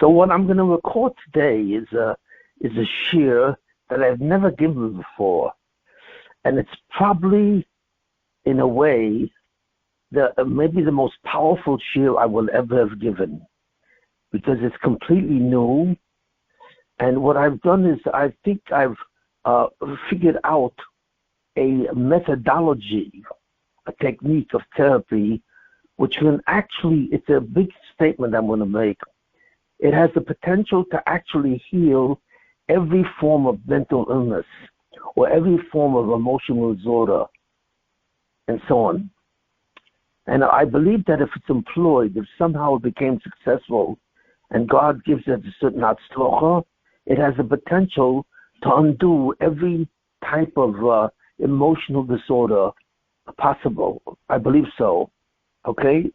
So what I'm going to record today is a shir that I've never given before, and it's probably, in a way, maybe the most powerful shir I will ever have given, because it's completely new. And what I've done is I think I've figured out a methodology, a technique of therapy, which can actually, it's a big statement I'm going to make. It has the potential to actually heal every form of mental illness or every form of emotional disorder and so on. And I believe that if it's employed, if somehow it became successful and God gives it a certain hatzlacha, it has the potential to undo every type of emotional disorder possible. I believe so. Okay?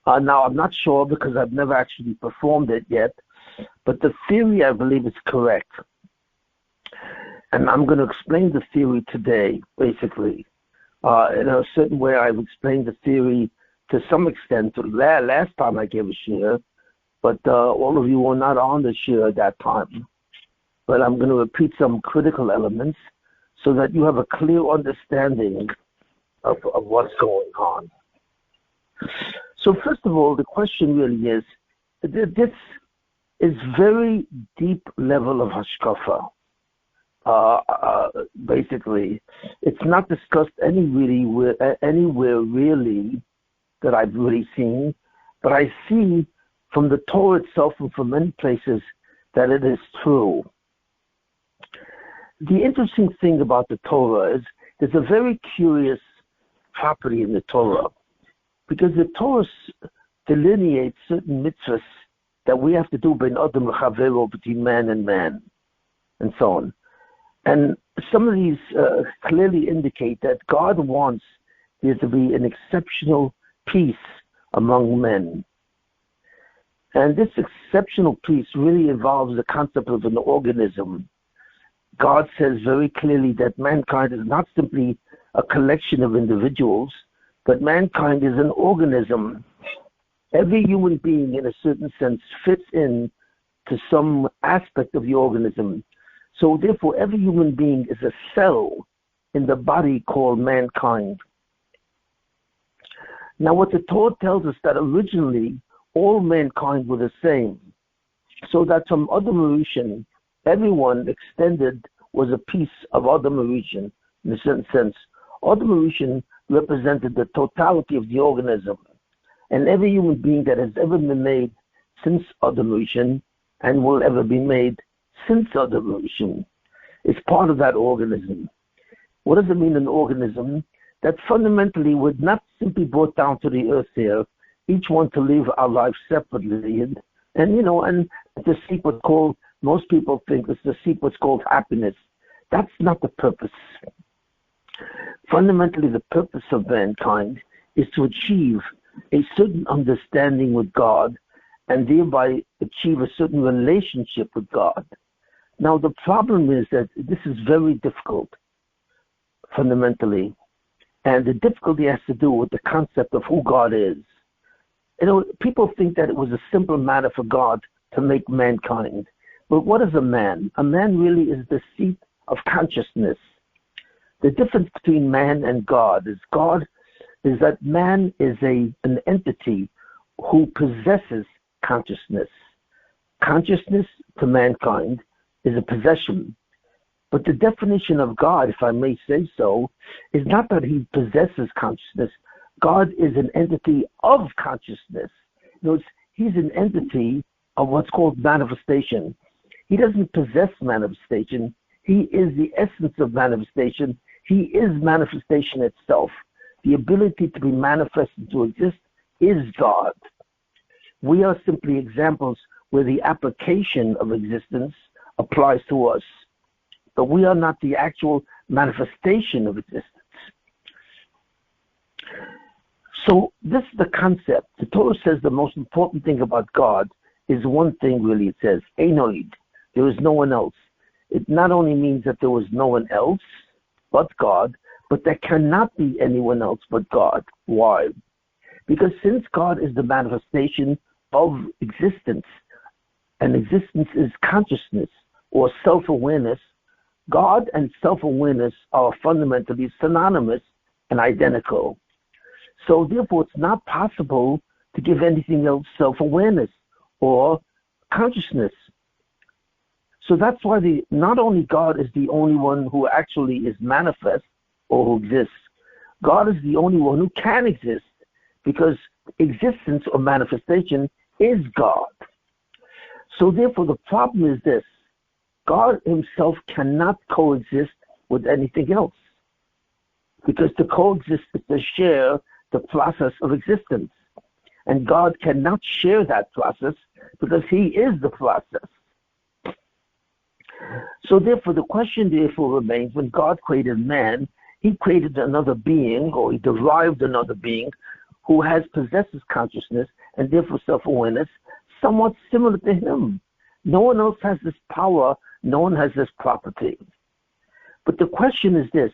Now, I'm not sure because I've never actually performed it yet, but the theory, I believe, is correct. And I'm going to explain the theory today, basically. In a certain way, I've explained the theory to some extent. Last time I gave a share, but all of you were not on the share at that time. But I'm going to repeat some critical elements so that you have a clear understanding of what's going on. So first of all, the question really is, this is very deep level of hashkafa. Basically, it's not discussed anywhere really that I've really seen, but I see from the Torah itself and from many places that it is true. The interesting thing about the Torah is there's a very curious property in the Torah, because the Torah delineates certain mitzvahs that we have to do between man and man, and so on. And some of these clearly indicate that God wants there to be an exceptional peace among men. And this exceptional peace really involves the concept of an organism. God says very clearly that mankind is not simply a collection of individuals, but mankind is an organism. Every human being, in a certain sense, fits in to some aspect of the organism. So therefore, every human being is a cell in the body called mankind. Now, what the Torah tells us that originally all mankind were the same, so that from Adam Rishon, everyone extended was a piece of Adam Rishon, in a certain sense. Adam Rishon represented the totality of the organism, and every human being that has ever been made since Adam Rishon and will ever be made since Adam Rishon is part of that organism. What does it mean, an organism? That fundamentally we're not simply brought down to the earth here, each one to live our lives separately, and to seek what's called, most people think it's to seek what's called happiness. That's not the purpose. Fundamentally, the purpose of mankind is to achieve a certain understanding with God and thereby achieve a certain relationship with God. Now, the problem is that this is very difficult, fundamentally, and the difficulty has to do with the concept of who God is. People think that it was a simple matter for God to make mankind. But what is a man? A man really is the seat of consciousness. The difference between man and God is that man is an entity who possesses consciousness. Consciousness to mankind is a possession. But the definition of God, if I may say so, is not that he possesses consciousness. God is an entity of consciousness. In other words, he's an entity of what's called manifestation. He doesn't possess manifestation. He is the essence of manifestation. He is manifestation itself. The ability to be manifested, to exist, is God. We are simply examples where the application of existence applies to us, but we are not the actual manifestation of existence. So this is the concept. The Torah says the most important thing about God is one thing really. It says, Einoid, there is no one else. It not only means that there was no one else but God, but there cannot be anyone else but God. Why? Because since God is the manifestation of existence, and existence is consciousness or self-awareness, God and self-awareness are fundamentally synonymous and identical. So therefore, it's not possible to give anything else self-awareness or consciousness. So that's why not only God is the only one who actually is manifest or who exists, God is the only one who can exist, because existence or manifestation is God. So therefore, the problem is this: God himself cannot coexist with anything else, because to coexist is to share the process of existence. And God cannot share that process because he is the process. So therefore, the question therefore remains, when God created man, he created another being, or he derived another being who possesses consciousness and therefore self-awareness, somewhat similar to him. No one else has this power. No one has this property. But the question is this: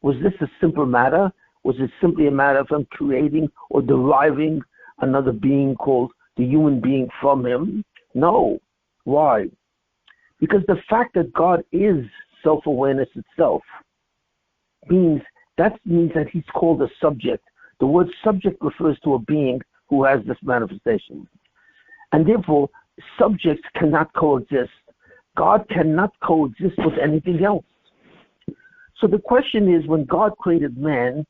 was this a simple matter? Was it simply a matter of him creating or deriving another being called the human being from him? No. Why? Because the fact that God is self-awareness itself means that he's called a subject. The word subject refers to a being who has this manifestation. And therefore, subjects cannot coexist. God cannot coexist with anything else. So the question is, when God created man,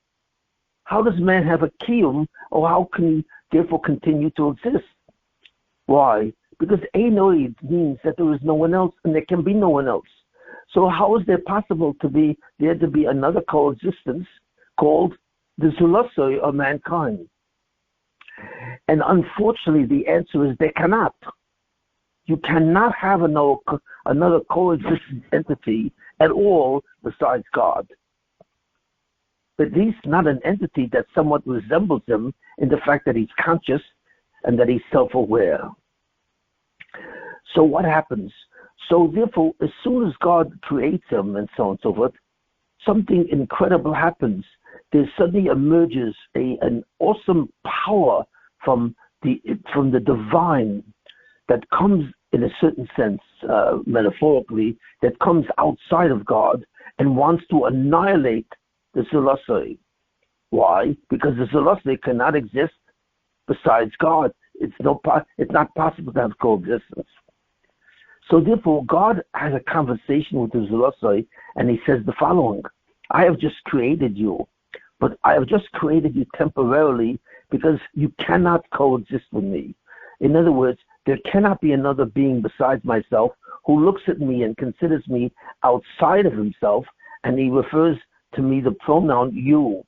how does man have a kiyum, or how can he therefore continue to exist? Why? Because Einoid means that there is no one else, and there can be no one else. So how is there possible to be another coexistence called the Zulasoi of mankind? And unfortunately, the answer is there cannot. You cannot have another coexistent entity at all besides God. At least not an entity that somewhat resembles him in the fact that he's conscious and that he's self-aware. So what happens? So therefore, as soon as God creates him and so on and so forth, something incredible happens. There suddenly emerges an awesome power from the divine that comes, in a certain sense, metaphorically, that comes outside of God and wants to annihilate the Zulasoi. Why? Because the Zulasoi cannot exist besides God. It's not possible to have coexistence. So therefore, God has a conversation with the Zulasoi, and he says the following: I have just created you, but I have just created you temporarily because you cannot coexist with me. In other words, there cannot be another being besides myself who looks at me and considers me outside of himself, and he refers to me the pronoun you,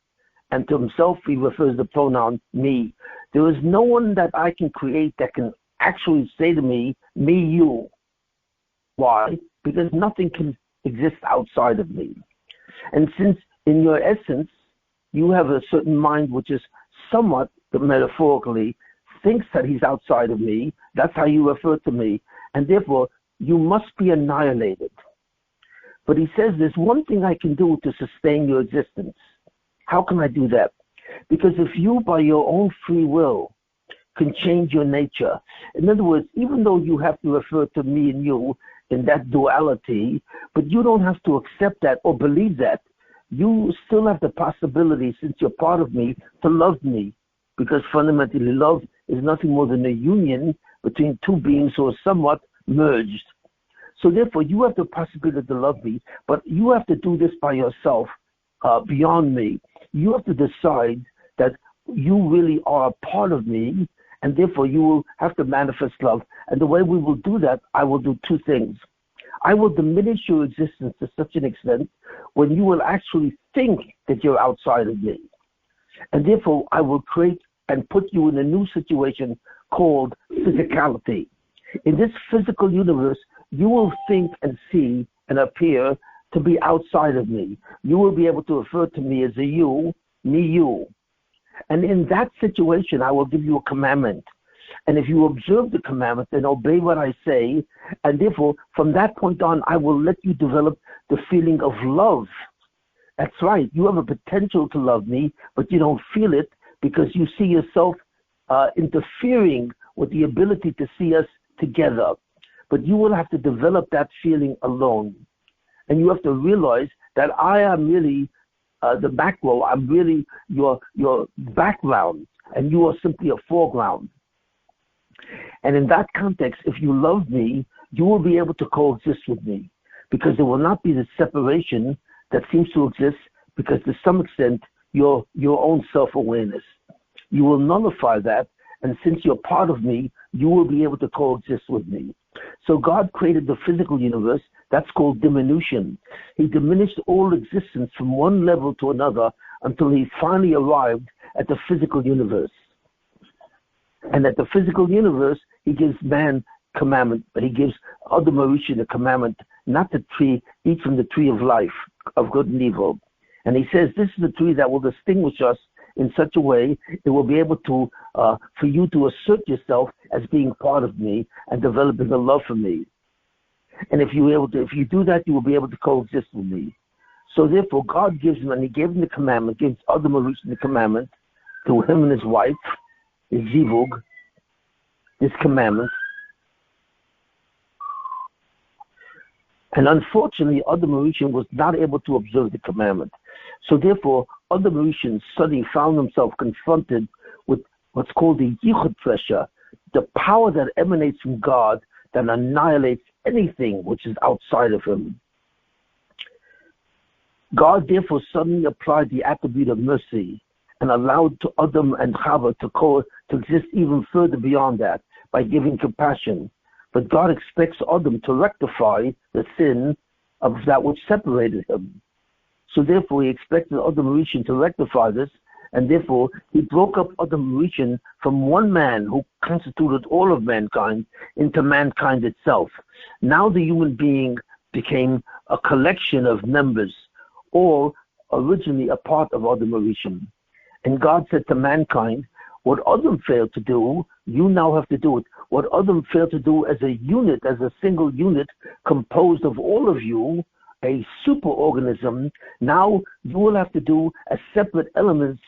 and to himself he refers the pronoun me. There is no one that I can create that can actually say to me, you. Why? Because nothing can exist outside of me. And since in your essence you have a certain mind which is somewhat, metaphorically, thinks that he's outside of me, that's how you refer to me, and therefore you must be annihilated. But he says there's one thing I can do to sustain your existence. How can I do that? Because if you, by your own free will, can change your nature, in other words, even though you have to refer to me and you in that duality, but you don't have to accept that or believe that. You still have the possibility, since you're part of me, to love me, because fundamentally love is nothing more than a union between two beings who are somewhat merged. So therefore, you have the possibility to love me, but you have to do this by yourself, beyond me. You have to decide that you really are a part of me, and therefore you will have to manifest love. And the way we will do that, I will do two things. I will diminish your existence to such an extent when you will actually think that you're outside of me. And therefore, I will create and put you in a new situation called physicality. In this physical universe, you will think and see and appear to be outside of me. You will be able to refer to me as a you, me, you. And in that situation, I will give you a commandment. And if you observe the commandment and obey what I say, and therefore, from that point on, I will let you develop the feeling of love. That's right. You have a potential to love me, but you don't feel it because you see yourself interfering with the ability to see us together. But you will have to develop that feeling alone. And you have to realize that I am really the back row. I'm really your background, and you are simply a foreground. And in that context, if you love me, you will be able to coexist with me, because there will not be the separation that seems to exist, because to some extent, your own self-awareness. You will nullify that, and since you're part of me, you will be able to coexist with me. So God created the physical universe. That's called diminution. He diminished all existence from one level to another until he finally arrived at the physical universe. And at the physical universe, he gives man commandment, but he gives other Mauritian the commandment not to eat from the tree of life, of good and evil. And he says this is the tree that will distinguish us in such a way it will be able to, for you to assert yourself as being part of me and developing a love for me. And if you do that, you will be able to coexist with me. So therefore, God gives him, and he gave him the commandment, gives other Mauritian the commandment to him and his wife, his zivug, this commandment. And unfortunately, other Mauritian was not able to observe the commandment. So therefore, other Mauritians suddenly found themselves confronted with what's called the yichud pressure, the power that emanates from God that annihilates anything which is outside of him. God therefore suddenly applied the attribute of mercy and allowed to Adam and Chava to exist even further beyond that by giving compassion. But God expects Adam to rectify the sin of that which separated him. So therefore, he expected Adam Mauritian to rectify this, and therefore he broke up Adam Mauritian from one man who constituted all of mankind into mankind itself. Now the human being became a collection of members, all originally a part of Adam Mauritian. And God said to mankind, what Adam failed to do, you now have to do it. What Adam failed to do as a unit, as a single unit composed of all of you, a superorganism, now you will have to do as separate elements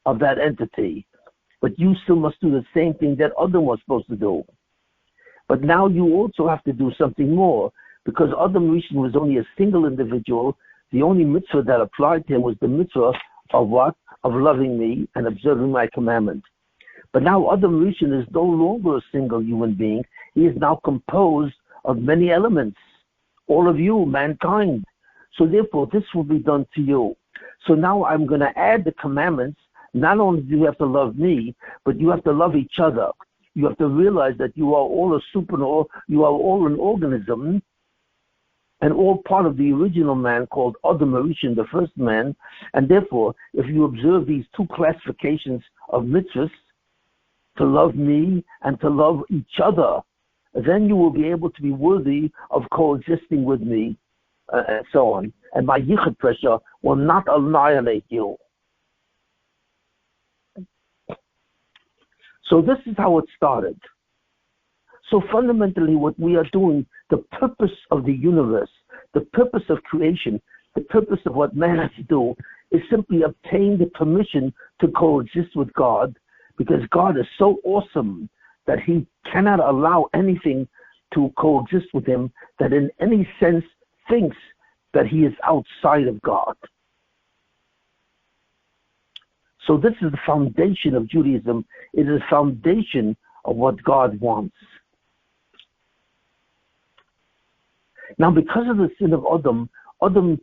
of that entity. But you still must do the same thing that Adam was supposed to do. But now you also have to do something more, because Adam Rishon was only a single individual. The only mitzvah that applied to him was the mitzvah of what? Of loving me and observing my commandment. But now Adam Rishon is no longer a single human being. He is now composed of many elements. All of you, mankind. So therefore, this will be done to you. So now I'm going to add the commandments. Not only do you have to love me, but you have to love each other. You have to realize that you are all a supernova, you are all an organism, and all part of the original man called Adam Rishon, the first man. And therefore, if you observe these two classifications of mitzvahs, to love me and to love each other, then you will be able to be worthy of coexisting with me, and so on. And my yichud pressure will not annihilate you. So this is how it started. So fundamentally what we are doing, the purpose of the universe, the purpose of creation, the purpose of what man has to do is simply obtain the permission to coexist with God, because God is so awesome that he cannot allow anything to coexist with him that in any sense thinks that he is outside of God. So this is the foundation of Judaism. It is the foundation of what God wants. Now, because of the sin of Adam, Adam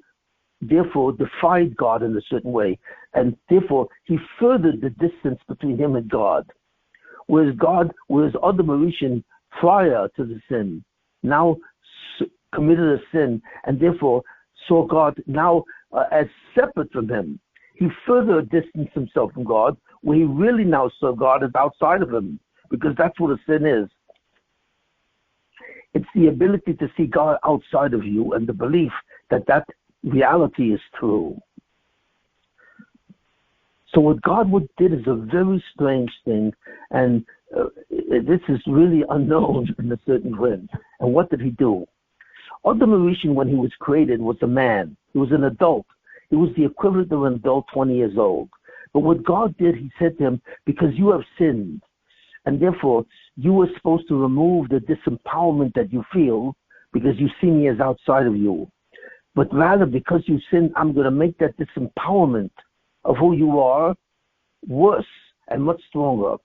therefore defied God in a certain way, and therefore he furthered the distance between him and God. Whereas Adam Rishon, prior to the sin, now committed a sin, and therefore saw God now as separate from him. He further distanced himself from God, where he really now saw God as outside of him, because that's what a sin is. It's the ability to see God outside of you and the belief that that reality is true. So what God did is a very strange thing, and this is really unknown in a certain way. And what did he do? Adam Rishon, when he was created, was a man. He was an adult. He was the equivalent of an adult 20 years old. But what God did, he said to him, because you have sinned, And therefore, you were supposed to remove the disempowerment that you feel because you see me as outside of you. But rather, because you sinned, I'm going to make that disempowerment of who you are worse and much stronger.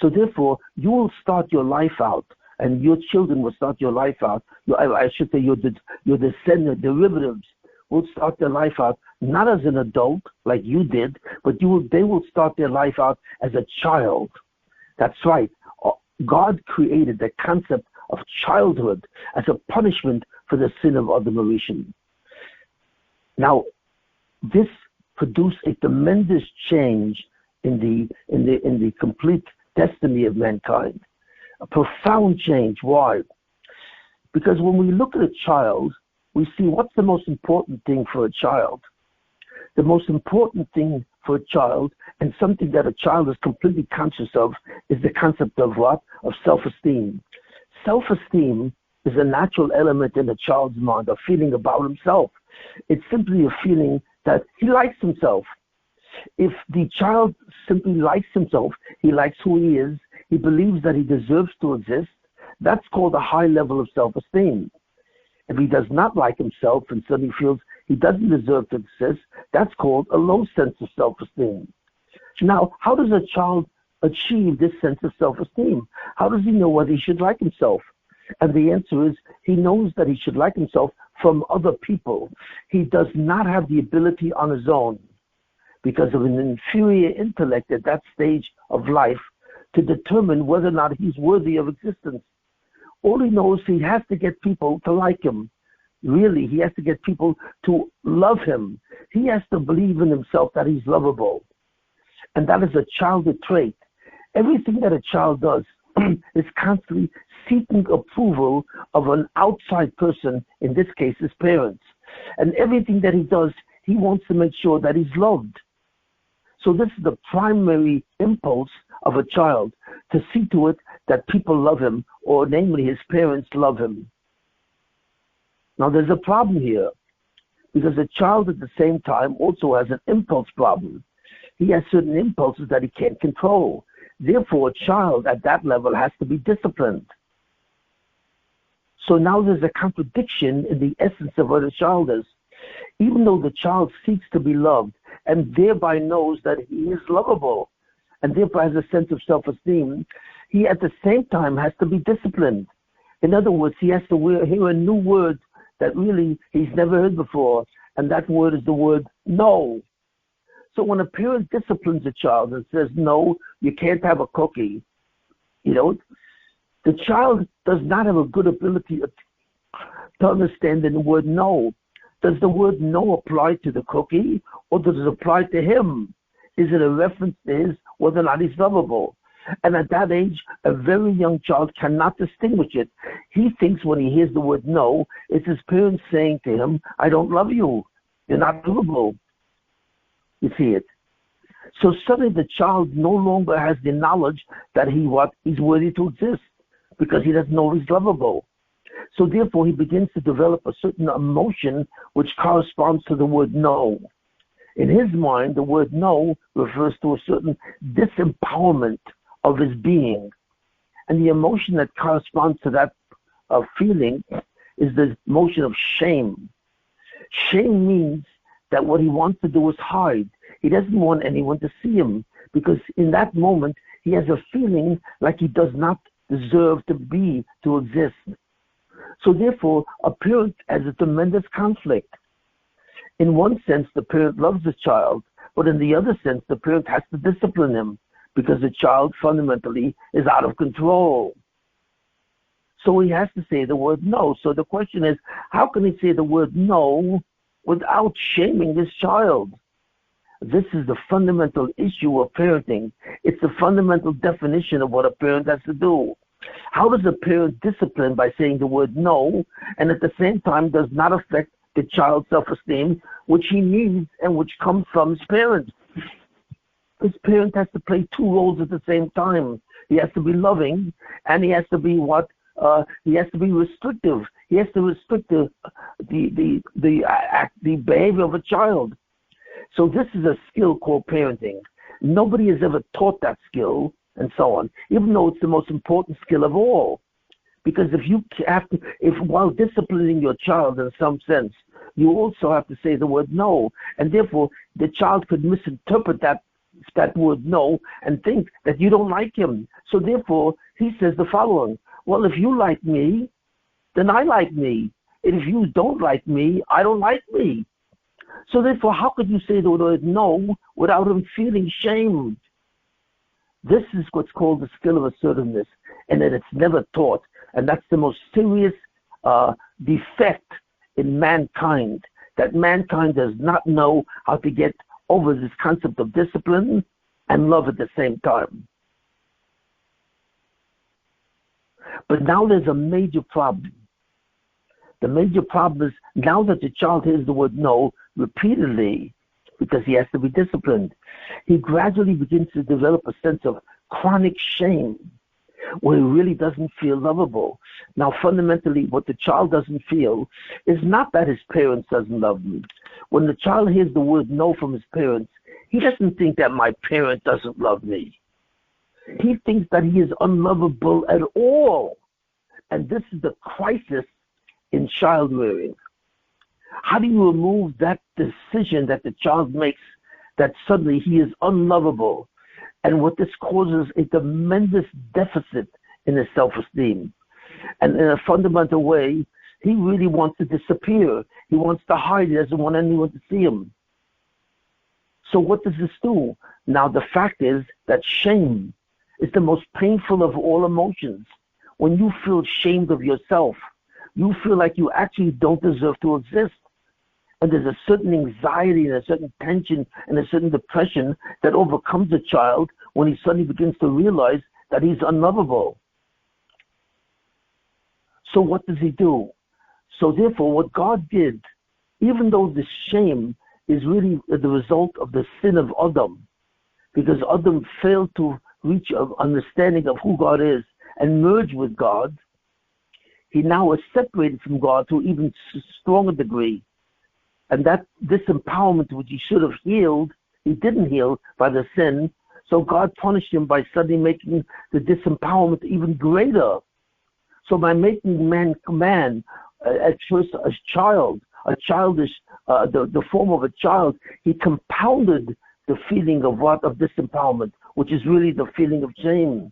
So therefore, you will start your life out, and your children will start your life out. I should say your descendant derivatives will start their life out not as an adult like you did, but they will start their life out as a child. That's right. God created the concept of childhood as a punishment for the sin of Adam Rishon. Now, this produced a tremendous change in the complete destiny of mankind. A profound change. Why? Because when we look at a child, we see what's the most important thing for a child. The most important thing for a child, and something that a child is completely conscious of, is the concept of what? Of self-esteem. Self-esteem is a natural element in a child's mind, a feeling about himself. It's simply a feeling that he likes himself. If the child simply likes himself, he likes who he is, he believes that he deserves to exist, that's called a high level of self-esteem. If he does not like himself and suddenly feels he doesn't deserve to exist, that's called a low sense of self-esteem. Now, how does a child achieve this sense of self-esteem? How does he know whether he should like himself? And the answer is, he knows that he should like himself from other people. He does not have the ability on his own, because of an inferior intellect at that stage of life, to determine whether or not he's worthy of existence. All he knows, he has to get people to like him. Really, he has to get people to love him. He has to believe in himself that he's lovable. And that is a childhood trait. Everything that a child does is constantly seeking approval of an outside person, in this case, his parents. And everything that he does, he wants to make sure that he's loved. So this is the primary impulse of a child, to see to it that people love him, or namely his parents love him. Now there's a problem here, because a child at the same time also has an impulse problem. He has certain impulses that he can't control. Therefore, a child at that level has to be disciplined. So now there's a contradiction in the essence of what a child is. Even though the child seeks to be loved, and thereby knows that he is lovable, and thereby has a sense of self-esteem, he at the same time has to be disciplined. In other words, he has to hear a new word that really he's never heard before, and that word is the word no. So when a parent disciplines a child and says, no, you can't have a cookie, the child does not have a good ability to understand the word no. Does the word no apply to the cookie, or does it apply to him? Is it a reference to his, whether or not he's lovable? And at that age, a very young child cannot distinguish it. He thinks when he hears the word no, it's his parents saying to him, I don't love you. You're not lovable. You see it? So suddenly the child no longer has the knowledge that he's worthy to exist, because he doesn't know he's lovable. So therefore, he begins to develop a certain emotion which corresponds to the word no. In his mind, the word no refers to a certain disempowerment of his being. And the emotion that corresponds to that feeling is the emotion of shame. Shame means that what he wants to do is hide. He doesn't want anyone to see him, because in that moment, he has a feeling like he does not deserve to exist. So therefore, a parent has a tremendous conflict. In one sense, the parent loves the child, but in the other sense, the parent has to discipline him, because the child fundamentally is out of control. So he has to say the word no. So the question is, how can he say the word no without shaming this child? This is the fundamental issue of parenting. It's the fundamental definition of what a parent has to do. How does a parent discipline by saying the word no, and at the same time does not affect the child's self-esteem, which he needs and which comes from his parents? His parent has to play two roles at the same time. He has to be loving, and he has to be he has to be restrictive. He has to restrict the behavior of a child. So this is a skill called parenting. Nobody has ever taught that skill, and so on, even though it's the most important skill of all. Because if while disciplining your child in some sense, you also have to say the word no, and therefore the child could misinterpret that word no and think that you don't like him. So therefore he says the following: well, if you like me, then I like me. And if you don't like me, I don't like me. So therefore, how could you say the word no without him feeling shamed? This is what's called the skill of assertiveness, and that it's never taught. And that's the most serious defect in mankind, that mankind does not know how to get over this concept of discipline and love at the same time. But now there's a major problem. The major problem is now that the child hears the word no repeatedly, because he has to be disciplined, he gradually begins to develop a sense of chronic shame, where he really doesn't feel lovable. Now, fundamentally, what the child doesn't feel is not that his parents doesn't love him. When the child hears the word no from his parents, he doesn't think that my parent doesn't love me. He thinks that he is unlovable at all. And this is the crisis in child rearing. How do you remove that decision that the child makes that suddenly he is unlovable? And what this causes a tremendous deficit in his self-esteem. And in a fundamental way, he really wants to disappear. He wants to hide. He doesn't want anyone to see him. So what does this do? Now, the fact is that shame is the most painful of all emotions. When you feel ashamed of yourself, you feel like you actually don't deserve to exist. And there's a certain anxiety and a certain tension and a certain depression that overcomes a child when he suddenly begins to realize that he's unlovable. So what does he do? So therefore, what God did, even though the shame is really the result of the sin of Adam, because Adam failed to reach an understanding of who God is and merge with God, he now is separated from God to an even stronger degree. And that disempowerment which he should have healed, he didn't heal by the sin. So God punished him by suddenly making the disempowerment even greater. So by making man at first a child, the form of a child, he compounded the feeling of disempowerment, which is really the feeling of shame.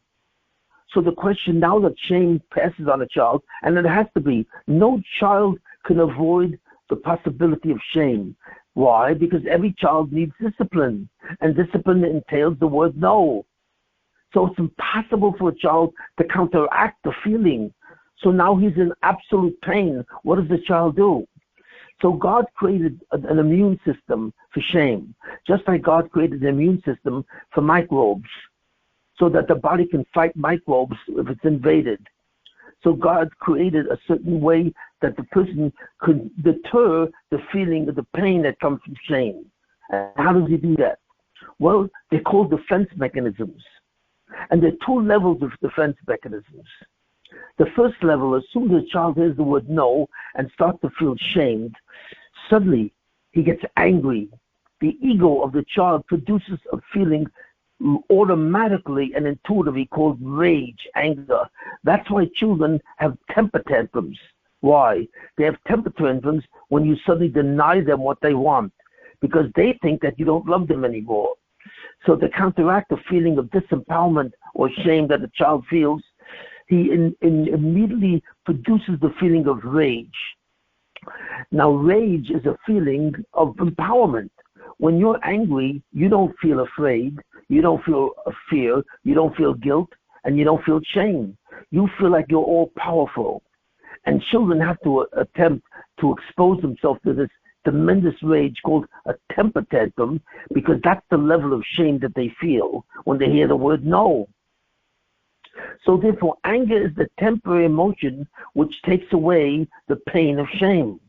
So the question now that shame passes on a child, and it has to be, no child can avoid the possibility of shame. Why? Because every child needs discipline, and discipline entails the word no. So it's impossible for a child to counteract the feeling. So now he's in absolute pain. What does the child do? So God created an immune system for shame, just like God created an immune system for microbes, so that the body can fight microbes if it's invaded. So God created a certain way that the person could deter the feeling of the pain that comes from shame. And how does he do that? Well, they're called defense mechanisms. And there are two levels of defense mechanisms. The first level, as soon as the child hears the word no and starts to feel shamed, suddenly he gets angry. The ego of the child produces a feeling automatically and intuitively called rage, anger. That's why children have temper tantrums. Why? They have temper tantrums when you suddenly deny them what they want, because they think that you don't love them anymore. So to counteract the feeling of disempowerment or shame that the child feels, he immediately produces the feeling of rage. Now, rage is a feeling of empowerment. When you're angry, you don't feel afraid, you don't feel fear, you don't feel guilt, and you don't feel shame. You feel like you're all powerful. And children have to attempt to expose themselves to this tremendous rage called a temper tantrum, because that's the level of shame that they feel when they hear the word no. So therefore, anger is the temporary emotion which takes away the pain of shame.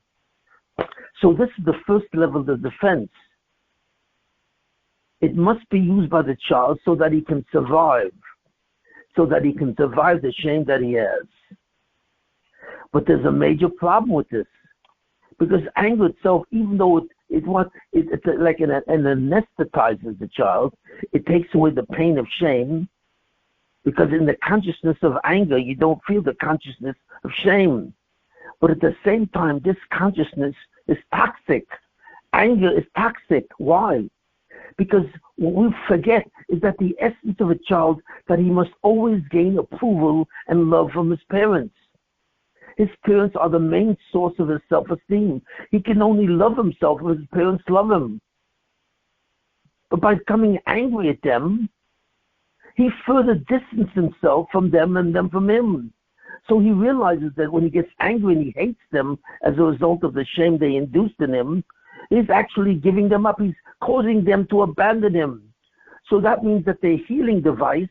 So this is the first level of defense. It must be used by the child so that he can survive, the shame that he has. But there's a major problem with this, because anger itself, even though it like it anesthetizes the child, it takes away the pain of shame. Because in the consciousness of anger, you don't feel the consciousness of shame. But at the same time, this consciousness is toxic. Anger is toxic. Why? Because what we forget is that the essence of a child, that he must always gain approval and love from his parents. His parents are the main source of his self-esteem. He can only love himself if his parents love him. But by becoming angry at them, he further distances himself from them and them from him. So he realizes that when he gets angry and he hates them as a result of the shame they induced in him, he's actually giving them up. He's causing them to abandon him. So that means that the healing device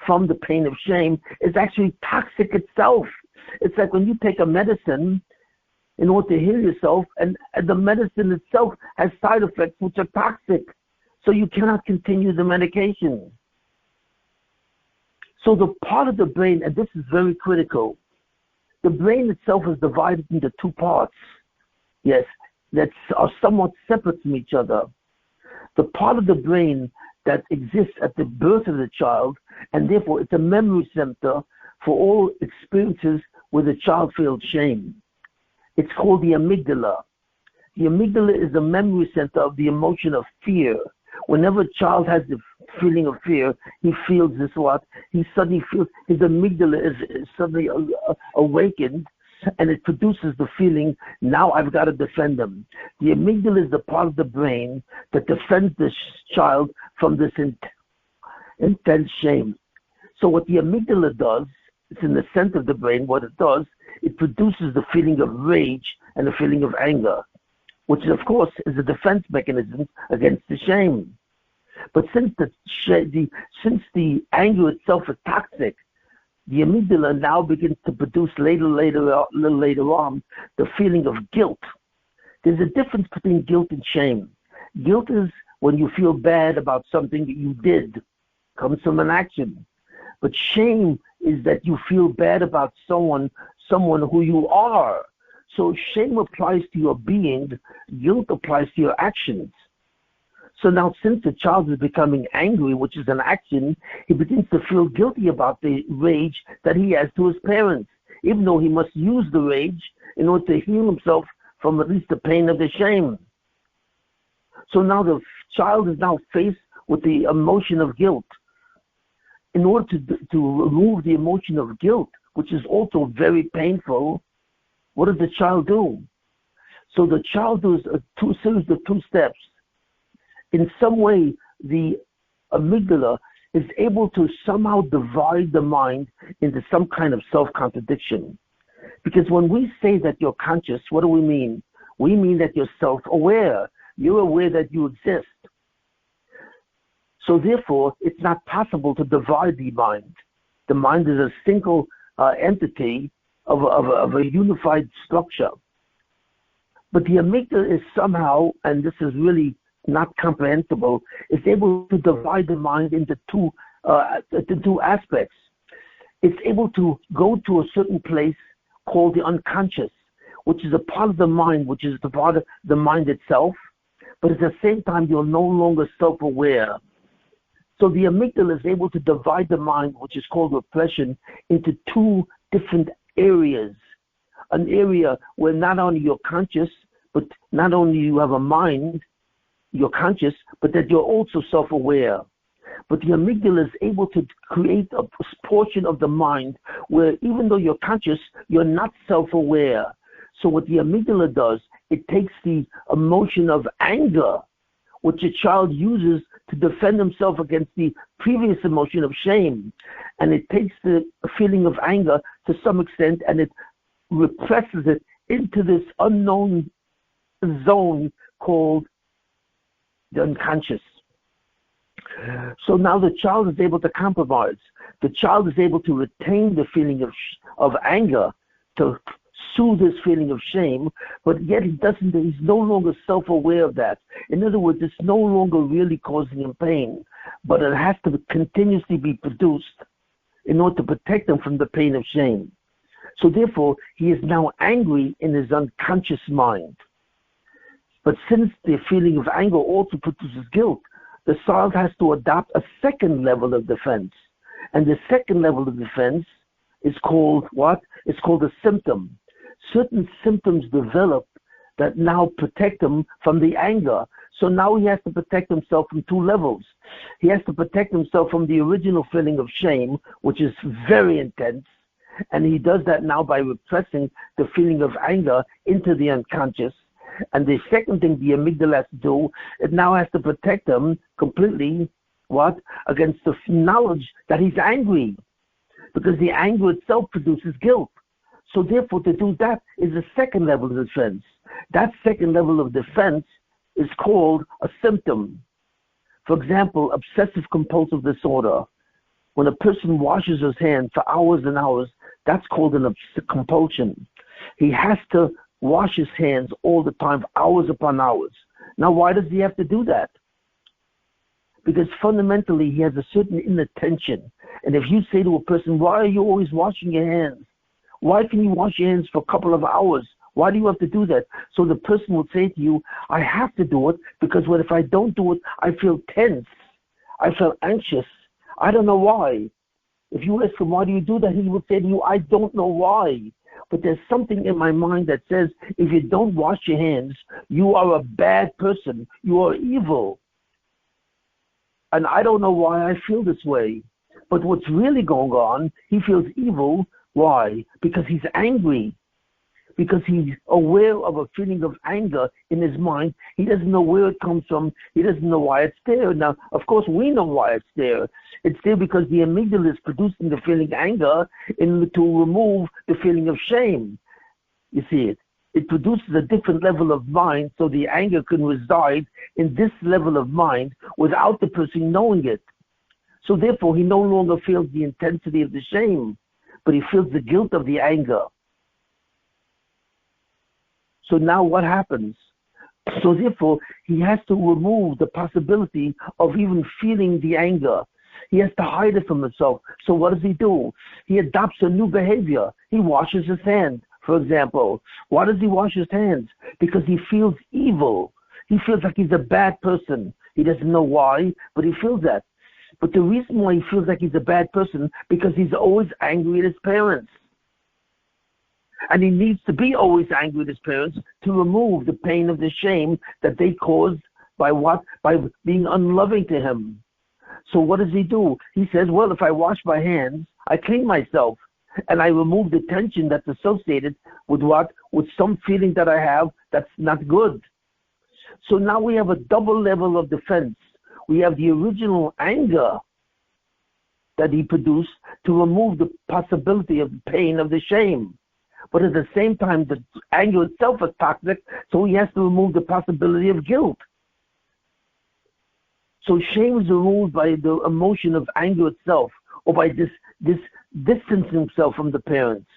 from the pain of shame is actually toxic itself. It's like when you take a medicine in order to heal yourself, and the medicine itself has side effects which are toxic. So you cannot continue the medication. So the part of the brain, and this is very critical, the brain itself is divided into two parts, yes, that are somewhat separate from each other. The part of the brain that exists at the birth of the child, and therefore it's a memory center for all experiences where the child feels shame. It's called the amygdala. The amygdala is the memory center of the emotion of fear. Whenever a child has the feeling of fear, he feels this what? He suddenly feels his amygdala is suddenly awakened, and it produces the feeling, now I've got to defend him. The amygdala is the part of the brain that defends the child from this intense shame. So what the amygdala does, it's in the center of the brain, what it does, it produces the feeling of rage and the feeling of anger, which of course is a defense mechanism against the shame. But since the anger itself is toxic, the amygdala now begins to produce little later on the feeling of guilt. There's a difference between guilt and shame. Guilt is when you feel bad about something that you did, comes from an action. But shame is that you feel bad about someone who you are. So shame applies to your being, guilt applies to your actions. So now since the child is becoming angry, which is an action, he begins to feel guilty about the rage that he has to his parents, even though he must use the rage in order to heal himself from at least the pain of the shame. So now the child is now faced with the emotion of guilt. In order to remove the emotion of guilt, which is also very painful, what does the child do? So the child does a series of two steps. In some way, the amygdala is able to somehow divide the mind into some kind of self-contradiction. Because when we say that you're conscious, what do we mean? We mean that you're self-aware. You're aware that you exist. So therefore, it's not possible to divide the mind. The mind is a single entity of a unified structure. But the amygdala is somehow, and this is really not comprehensible, is able to divide the mind into two aspects. It's able to go to a certain place called the unconscious, which is a part of the mind, which is the part of the mind itself, but at the same time, you're no longer self-aware. So the amygdala is able to divide the mind, which is called repression, into two different areas. An area where not only you're conscious, but not only you have a mind, you're conscious, but that you're also self-aware. But the amygdala is able to create a portion of the mind where even though you're conscious, you're not self-aware. So what the amygdala does, it takes the emotion of anger, which a child uses to defend himself against the previous emotion of shame. And it takes the feeling of anger to some extent and it represses it into this unknown zone called the unconscious. So now the child is able to compromise. The child is able to retain the feeling of anger, to soothe this feeling of shame, but yet he's no longer self-aware of that. In other words, it's no longer really causing him pain, but it has to continuously be produced in order to protect him from the pain of shame. So therefore, he is now angry in his unconscious mind. But since the feeling of anger also produces guilt, the child has to adopt a second level of defense. And the second level of defense is called what? It's called a symptom. Certain symptoms develop that now protect him from the anger. So now he has to protect himself from two levels. He has to protect himself from the original feeling of shame, which is very intense, and he does that now by repressing the feeling of anger into the unconscious. And the second thing the amygdala has to do, it now has to protect him completely, what? Against the knowledge that he's angry, because the anger itself produces guilt. So therefore, to do that is the second level of defense. That second level of defense is called a symptom. For example, obsessive compulsive disorder. When a person washes his hands for hours and hours, that's called an compulsion. He has to wash his hands all the time, for hours upon hours. Now, why does he have to do that? Because fundamentally, he has a certain inattention. And if you say to a person, why are you always washing your hands? Why can you wash your hands for a couple of hours? Why do you have to do that? So the person will say to you, I have to do it because if I don't do it, I feel tense. I feel anxious. I don't know why. If you ask him, why do you do that? He will say to you, I don't know why. But there's something in my mind that says, if you don't wash your hands, you are a bad person. You are evil. And I don't know why I feel this way. But what's really going on, he feels evil. Why? Because he's angry. Because he's aware of a feeling of anger in his mind. He doesn't know where it comes from. He doesn't know why it's there. Now, of course, we know why it's there. It's there because the amygdala is producing the feeling anger to remove the feeling of shame. You see it. It produces a different level of mind so the anger can reside in this level of mind without the person knowing it. So therefore, he no longer feels the intensity of the shame, but he feels the guilt of the anger. So now what happens? So therefore, he has to remove the possibility of even feeling the anger. He has to hide it from himself. So what does he do? He adopts a new behavior. He washes his hands, for example. Why does he wash his hands? Because he feels evil. He feels like he's a bad person. He doesn't know why, but he feels that. But the reason why he feels like he's a bad person, because he's always angry at his parents. And he needs to be always angry with his parents to remove the pain of the shame that they caused by what? By being unloving to him. So what does he do? He says, well, if I wash my hands, I clean myself. And I remove the tension that's associated with what? With some feeling that I have that's not good. So now we have a double level of defense. We have the original anger that he produced to remove the possibility of the pain of the shame. But at the same time, the anger itself is toxic, so he has to remove the possibility of guilt. So shame is removed by the emotion of anger itself, or by this distancing himself from the parents.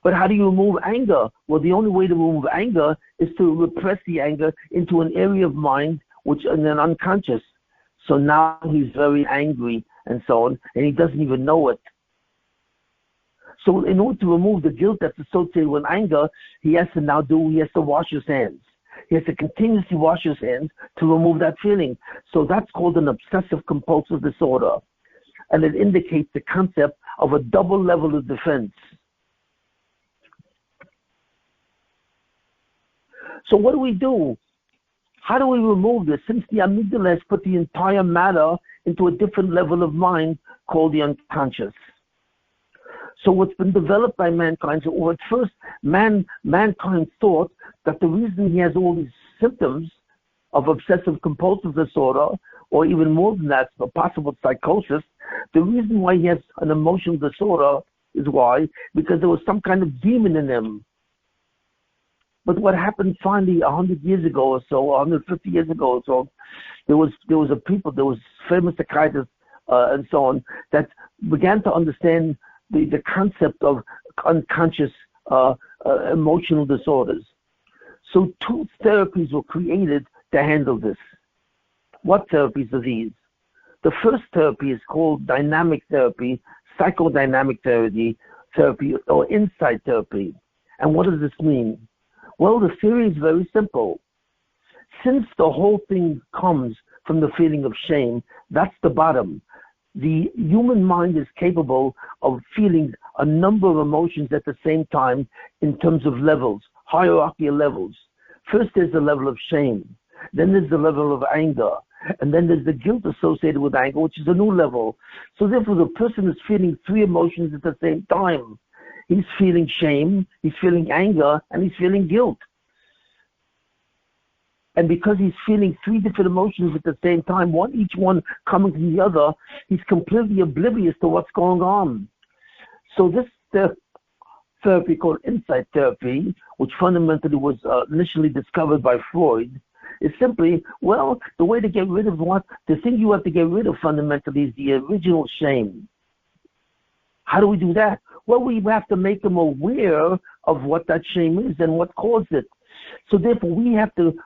But how do you remove anger? Well, the only way to remove anger is to repress the anger into an area of mind which is an unconscious. So now he's very angry and so on, and he doesn't even know it. So in order to remove the guilt that's associated with anger, he has to wash his hands. He has to continuously wash his hands to remove that feeling. So that's called an obsessive compulsive disorder. And it indicates the concept of a double level of defense. So what do? How do we remove this? Since the amygdala has put the entire matter into a different level of mind called the unconscious. So what's been developed by mankind, at first mankind thought that the reason he has all these symptoms of obsessive compulsive disorder, or even more than that, a possible psychosis, the reason why he has an emotional disorder is why? Because there was some kind of demon in him. But what happened finally 100 years ago or so, 150 years ago or so, there was famous psychiatrists and so on that began to understand the concept of unconscious emotional disorders. So two therapies were created to handle this. What therapies are these? The first therapy is called dynamic therapy, psychodynamic therapy, or insight therapy. And what does this mean? Well, the theory is very simple. Since the whole thing comes from the feeling of shame, that's the bottom. the human mind is capable of feeling a number of emotions at the same time in terms of levels, hierarchical levels. First, there's the level of shame. Then there's the level of anger. And then there's the guilt associated with anger, which is a new level. So therefore, the person is feeling three emotions at the same time. He's feeling shame, he's feeling anger, and he's feeling guilt. And because he's feeling three different emotions at the same time, each one coming from the other, he's completely oblivious to what's going on. So this therapy called insight therapy, which fundamentally was initially discovered by Freud, is simply, the way to get rid of the thing you have to get rid of fundamentally is the original shame. How do we do that? Well, we have to make them aware of what that shame is and what caused it. So therefore, we have to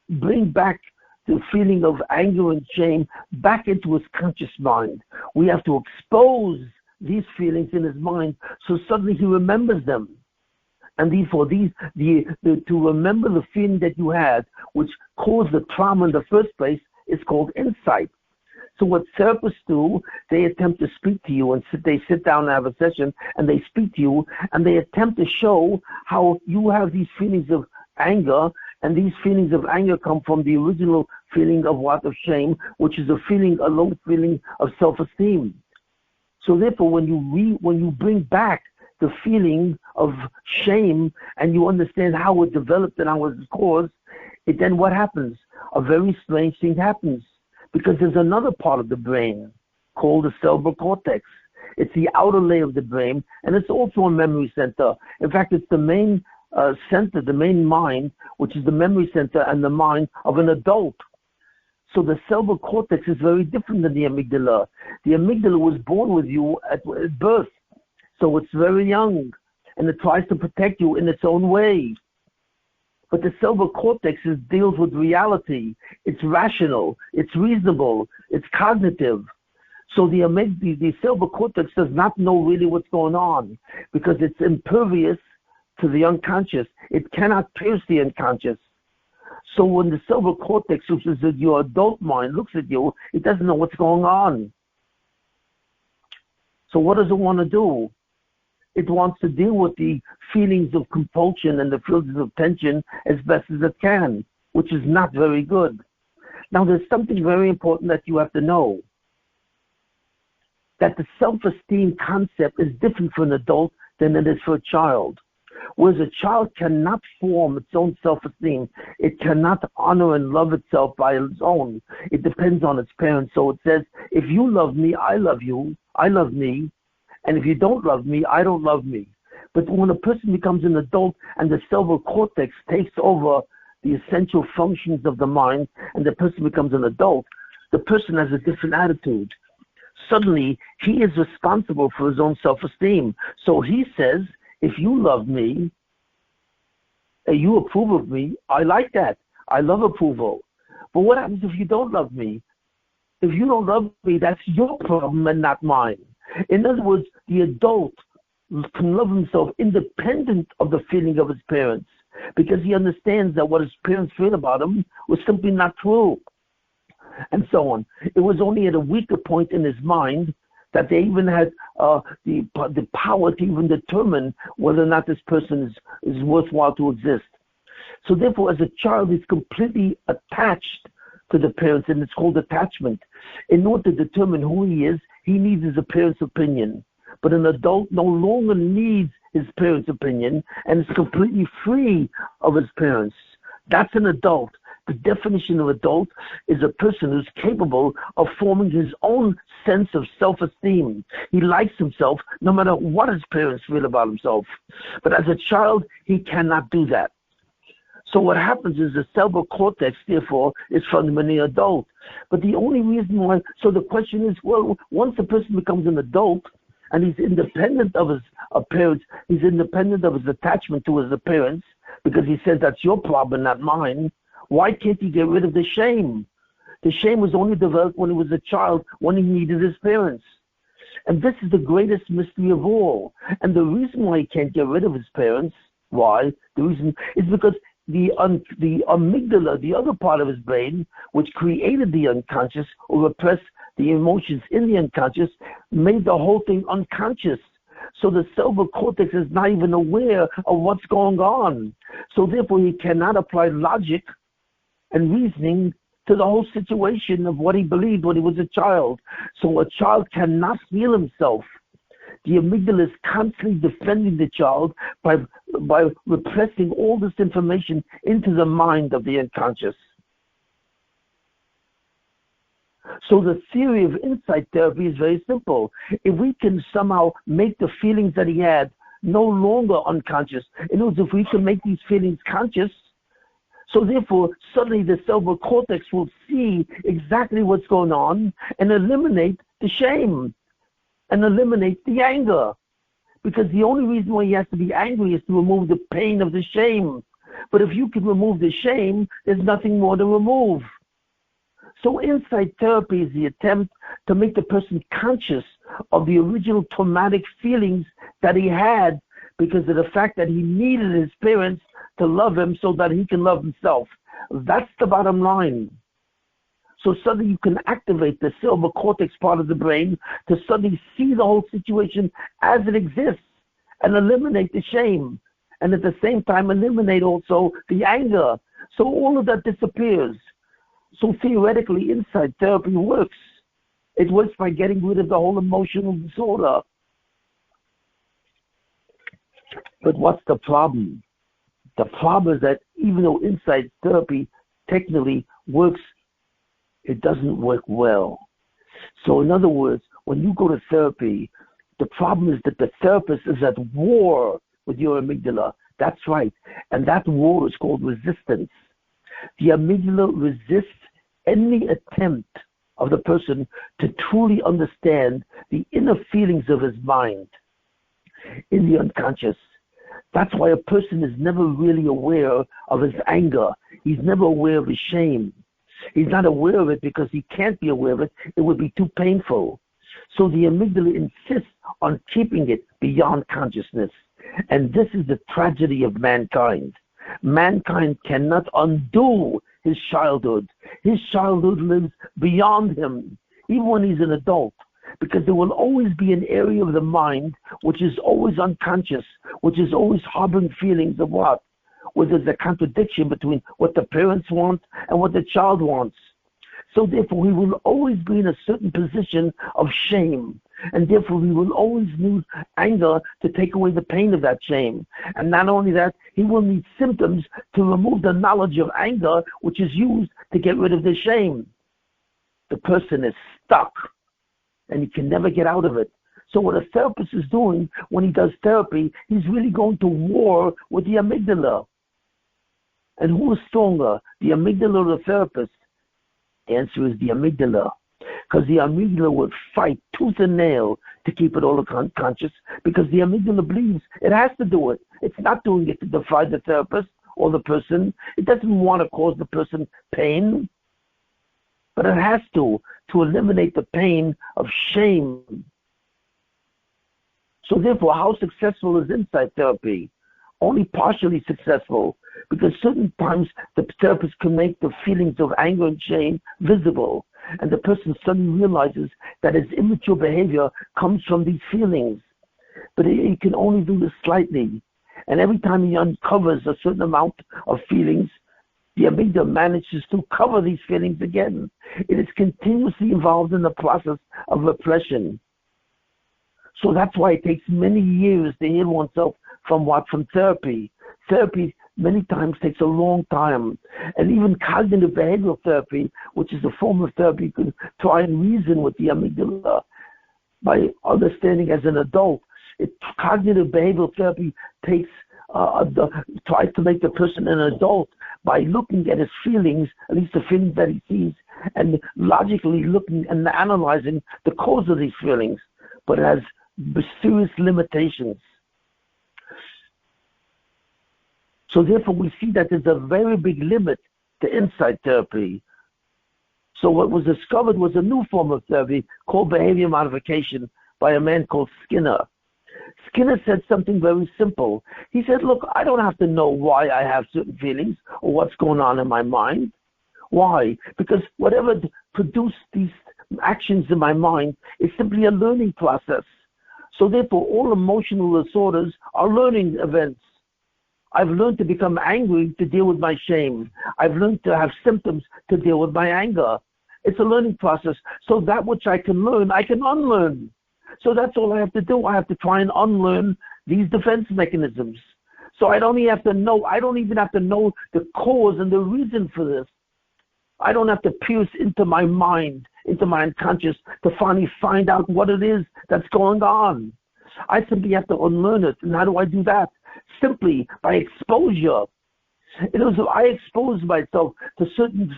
bring back the feeling of anger and shame back into his conscious mind. We have to expose these feelings in his mind so suddenly he remembers them. And therefore, to remember the feeling that you had, which caused the trauma in the first place, is called insight. So what therapists do, they attempt to speak to you, and they sit down and have a session, and they speak to you, and they attempt to show how you have these feelings of anger, and these feelings of anger come from the original feeling of shame, which is a low feeling of self-esteem. So therefore, when you bring back the feeling of shame, and you understand how it developed and how it was caused, then what happens? A very strange thing happens. Because there's another part of the brain called the cerebral cortex. It's the outer layer of the brain, and it's also a memory center. In fact, it's the main center, the main mind, which is the memory center and the mind of an adult. So the cerebral cortex is very different than the amygdala. The amygdala was born with you at birth, so it's very young, and it tries to protect you in its own way. But the cerebral cortex deals with reality. It's rational, it's reasonable, it's cognitive. So the cerebral cortex does not know really what's going on because it's impervious to the unconscious. It cannot pierce the unconscious. So when the cerebral cortex, which is your adult mind, looks at you, it doesn't know what's going on. So what does it want to do? It wants to deal with the feelings of compulsion and the feelings of tension as best as it can, which is not very good. Now, there's something very important that you have to know. That the self-esteem concept is different for an adult than it is for a child. Whereas a child cannot form its own self-esteem. It cannot honor and love itself by its own. It depends on its parents. So it says, if you love me, I love you, I love me. And if you don't love me, I don't love me. But when a person becomes an adult and the cerebral cortex takes over the essential functions of the mind and the person becomes an adult, the person has a different attitude. Suddenly, he is responsible for his own self-esteem. So he says, if you love me, and you approve of me, I like that. I love approval. But what happens if you don't love me? If you don't love me, that's your problem and not mine. In other words, the adult can love himself independent of the feeling of his parents because he understands that what his parents feel about him was simply not true, and so on. It was only at a weaker point in his mind that they even had the power to even determine whether or not this person is worthwhile to exist. So therefore, as a child, he's completely attached to the parents, and it's called attachment. In order to determine who he is, he needs his parents' opinion. But an adult no longer needs his parents' opinion and is completely free of his parents. That's an adult. The definition of adult is a person who's capable of forming his own sense of self-esteem. He likes himself no matter what his parents feel about himself. But as a child, he cannot do that. So what happens is the cerebral cortex, therefore, is fundamentally adult. But the only reason why, so the question is, well, once a person becomes an adult and he's independent of his parents, he's independent of his attachment to his parents, because he says that's your problem, not mine, why can't he get rid of the shame? The shame was only developed when he was a child, when he needed his parents. And this is the greatest mystery of all. And the reason why he can't get rid of his parents, why? The reason is because the amygdala, the other part of his brain, which created the unconscious or repressed the emotions in the unconscious, made the whole thing unconscious. So the cerebral cortex is not even aware of what's going on. So therefore, he cannot apply logic and reasoning to the whole situation of what he believed when he was a child. So a child cannot heal himself. The amygdala is constantly defending the child by repressing all this information into the mind of the unconscious. So the theory of insight therapy is very simple. If we can somehow make the feelings that he had no longer unconscious, in other words, if we can make these feelings conscious, so therefore suddenly the cerebral cortex will see exactly what's going on and eliminate the shame and eliminate the anger. Because the only reason why he has to be angry is to remove the pain of the shame. But if you can remove the shame, there's nothing more to remove. So insight therapy is the attempt to make the person conscious of the original traumatic feelings that he had because of the fact that he needed his parents to love him so that he can love himself. That's the bottom line. So suddenly you can activate the cerebral cortex part of the brain to suddenly see the whole situation as it exists and eliminate the shame. And at the same time eliminate also the anger. So all of that disappears. So theoretically, insight therapy works. It works by getting rid of the whole emotional disorder. But what's the problem? The problem is that even though insight therapy technically works, it doesn't work well. So in other words, when you go to therapy, the problem is that the therapist is at war with your amygdala. That's right. And that war is called resistance. The amygdala resists any attempt of the person to truly understand the inner feelings of his mind in the unconscious. That's why a person is never really aware of his anger. He's never aware of his shame. He's not aware of it because he can't be aware of it. It would be too painful. So the amygdala insists on keeping it beyond consciousness. And this is the tragedy of mankind. Mankind cannot undo his childhood. His childhood lives beyond him, even when he's an adult, because there will always be an area of the mind which is always unconscious, which is always harboring feelings of what? Where there's a contradiction between what the parents want and what the child wants. So therefore, he will always be in a certain position of shame. And therefore, we will always need anger to take away the pain of that shame. And not only that, he will need symptoms to remove the knowledge of anger, which is used to get rid of the shame. The person is stuck, and he can never get out of it. So what a therapist is doing when he does therapy, he's really going to war with the amygdala. And who is stronger, the amygdala or the therapist? The answer is the amygdala. Because the amygdala would fight tooth and nail to keep it all conscious, because the amygdala believes it has to do it. It's not doing it to defy the therapist or the person. It doesn't want to cause the person pain, but it has to eliminate the pain of shame. So therefore, how successful is insight therapy? Only partially successful, because certain times the therapist can make the feelings of anger and shame visible, and the person suddenly realizes that his immature behavior comes from these feelings. But he can only do this slightly. And every time he uncovers a certain amount of feelings, the amygdala manages to cover these feelings again. It is continuously involved in the process of repression. So that's why it takes many years to heal oneself from what? From therapy. Therapy many times takes a long time. And even cognitive behavioral therapy, which is a form of therapy, you can try and reason with the amygdala by understanding as an adult. Cognitive behavioral therapy tries to make the person an adult by looking at his feelings, at least the feelings that he sees, and logically looking and analyzing the cause of these feelings. But it has serious limitations. So therefore, we see that there's a very big limit to insight therapy. So what was discovered was a new form of therapy called behavior modification by a man called Skinner. Skinner said something very simple. He said, look, I don't have to know why I have certain feelings or what's going on in my mind. Why? Because whatever produced these actions in my mind is simply a learning process. So therefore, all emotional disorders are learning events. I've learned to become angry to deal with my shame. I've learned to have symptoms to deal with my anger. It's a learning process. So that which I can learn, I can unlearn. So that's all I have to do. I have to try and unlearn these defense mechanisms. So I don't even have to know the cause and the reason for this. I don't have to pierce into my mind, into my unconscious, to finally find out what it is that's going on. I simply have to unlearn it. And how do I do that? Simply by exposure. I expose myself to certain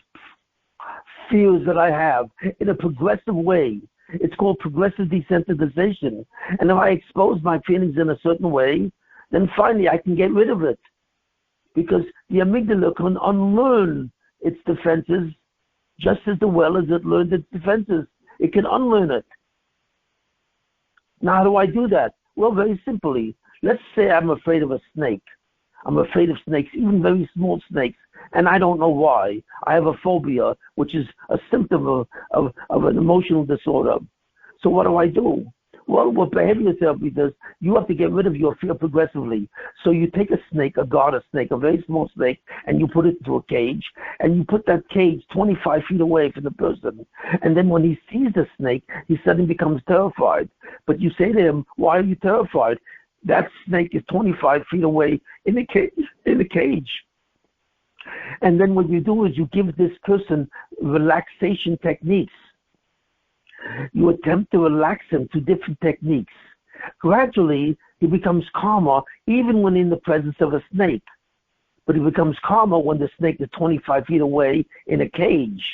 fears that I have in a progressive way. It's called progressive desensitization. And if I expose my feelings in a certain way, then finally I can get rid of it. Because the amygdala can unlearn its defenses just as well as it learned its defenses. It can unlearn it. Now, how do I do that? Well, very simply. Let's say I'm afraid of a snake. I'm afraid of snakes, even very small snakes, and I don't know why. I have a phobia, which is a symptom of an emotional disorder. So what do? Well, what behavioral therapy does, you have to get rid of your fear progressively. So you take a snake, a garter snake, a very small snake, and you put it into a cage, and you put that cage 25 feet away from the person. And then when he sees the snake, he suddenly becomes terrified. But you say to him, why are you terrified? That snake is 25 feet away in the cage. And then what you do is you give this person relaxation techniques. You attempt to relax him through different techniques. Gradually, he becomes calmer even when in the presence of a snake. But he becomes calmer when the snake is 25 feet away in a cage.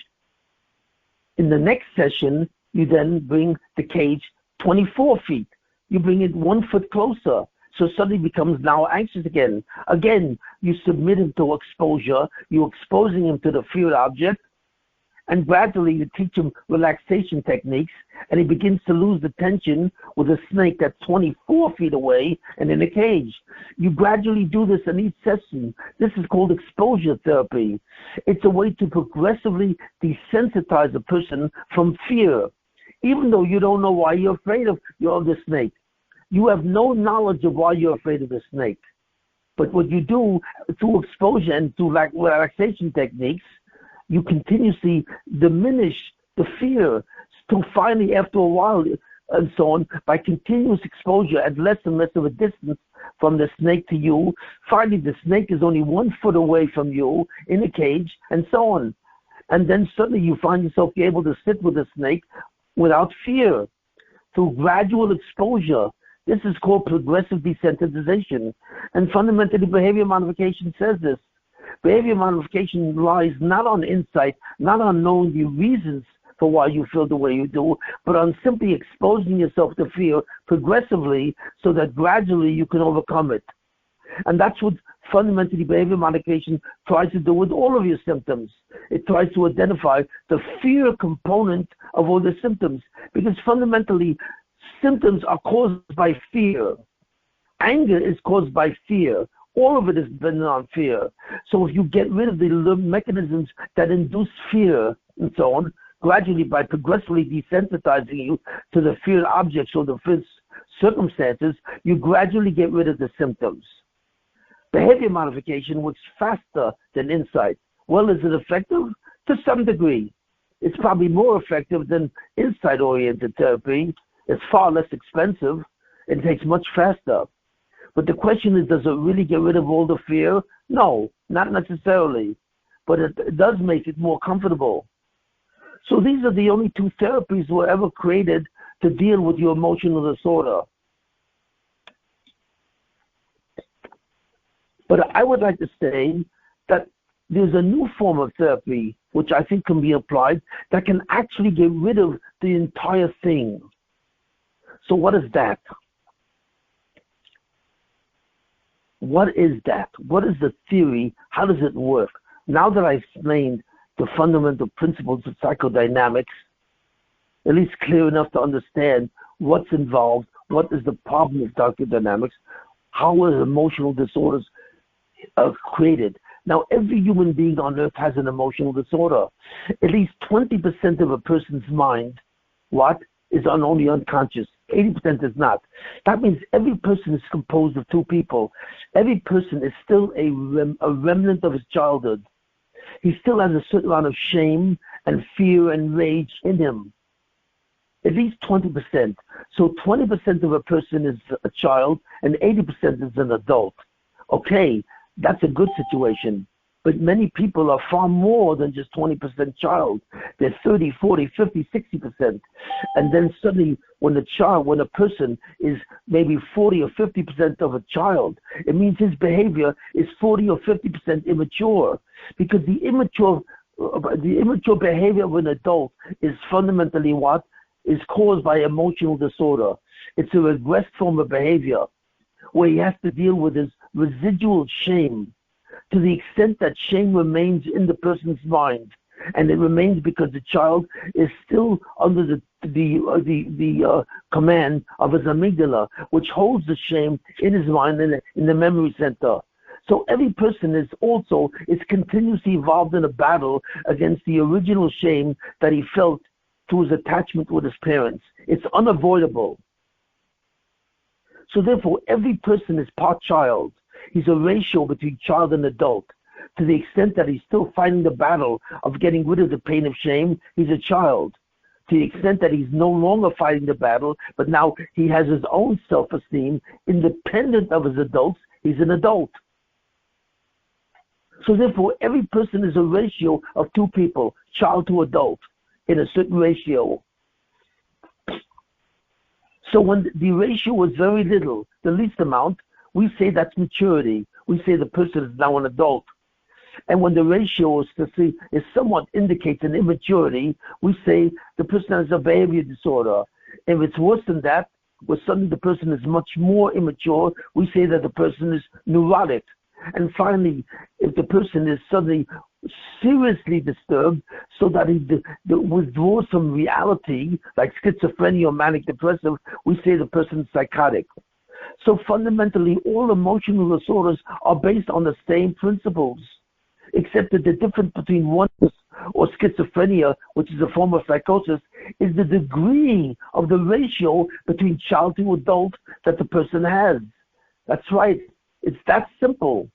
In the next session, you then bring the cage 24 feet. You bring it 1 foot closer. So suddenly becomes now anxious again. Again, you submit him to exposure. You're exposing him to the feared object. And gradually you teach him relaxation techniques. And he begins to lose the tension with a snake that's 24 feet away and in a cage. You gradually do this in each session. This is called exposure therapy. It's a way to progressively desensitize a person from fear. Even though you don't know why you're afraid of the snake. You have no knowledge of why you're afraid of the snake. But what you do through exposure and through relaxation techniques, you continuously diminish the fear. So finally, after a while, and so on, by continuous exposure at less and less of a distance from the snake to you, finally the snake is only 1 foot away from you in a cage, and so on. And then suddenly you find yourself able to sit with the snake without fear through gradual exposure. This is called progressive desensitization. And fundamentally, behavior modification says this. Behavior modification lies not on insight, not on knowing the reasons for why you feel the way you do, but on simply exposing yourself to fear progressively so that gradually you can overcome it. And that's what fundamentally behavior modification tries to do with all of your symptoms. It tries to identify the fear component of all the symptoms, because fundamentally symptoms are caused by fear. Anger is caused by fear. All of it is dependent on fear. So if you get rid of the mechanisms that induce fear and so on, gradually by progressively desensitizing you to the feared objects or the feared circumstances, you gradually get rid of the symptoms. Behavior modification works faster than insight. Well, is it effective? To some degree. It's probably more effective than insight-oriented therapy. It's far less expensive. It takes much faster. But the question is, does it really get rid of all the fear? No, not necessarily. But it does make it more comfortable. So these are the only two therapies that were ever created to deal with your emotional disorder. But I would like to say that there's a new form of therapy which I think can be applied that can actually get rid of the entire thing. So what is that? What is that? What is the theory? How does it work? Now that I've explained the fundamental principles of psychodynamics, at least clear enough to understand what's involved, what is the problem of psychodynamics, how are emotional disorders created. Now, every human being on earth has an emotional disorder. At least 20% of a person's mind is only unconscious. 80% is not. That means every person is composed of two people. Every person is still a remnant of his childhood. He still has a certain amount of shame and fear and rage in him. At least 20%. So 20% of a person is a child and 80% is an adult. Okay, that's a good situation. But many people are far more than just 20% child. They're 30, 40, 50, 60%. And then suddenly when a person is maybe 40 or 50% of a child, it means his behavior is 40 or 50% immature. Because the immature behavior of an adult is fundamentally is caused by emotional disorder. It's a regressed form of behavior where he has to deal with his residual shame, to the extent that shame remains in the person's mind, and it remains because the child is still under the command of his amygdala, which holds the shame in his mind in the memory center. So every person is continuously involved in a battle against the original shame that he felt through his attachment with his parents. It's unavoidable. So therefore, every person is part child. He's a ratio between child and adult. To the extent that he's still fighting the battle of getting rid of the pain of shame, he's a child. To the extent that he's no longer fighting the battle, but now he has his own self-esteem, independent of his adults, he's an adult. So therefore, every person is a ratio of two people, child to adult, in a certain ratio. So when the ratio was very little, the least amount, we say that's maturity. We say the person is now an adult. And when the ratio is somewhat indicates an immaturity, we say the person has a behavior disorder. If it's worse than that, where suddenly the person is much more immature, we say that the person is neurotic. And finally, if the person is suddenly seriously disturbed so that he withdraws from reality, like schizophrenia or manic depressive, we say the person is psychotic. So fundamentally, all emotional disorders are based on the same principles, except that the difference between oneness or schizophrenia, which is a form of psychosis, is the degree of the ratio between child to adult that the person has. That's right. It's that simple.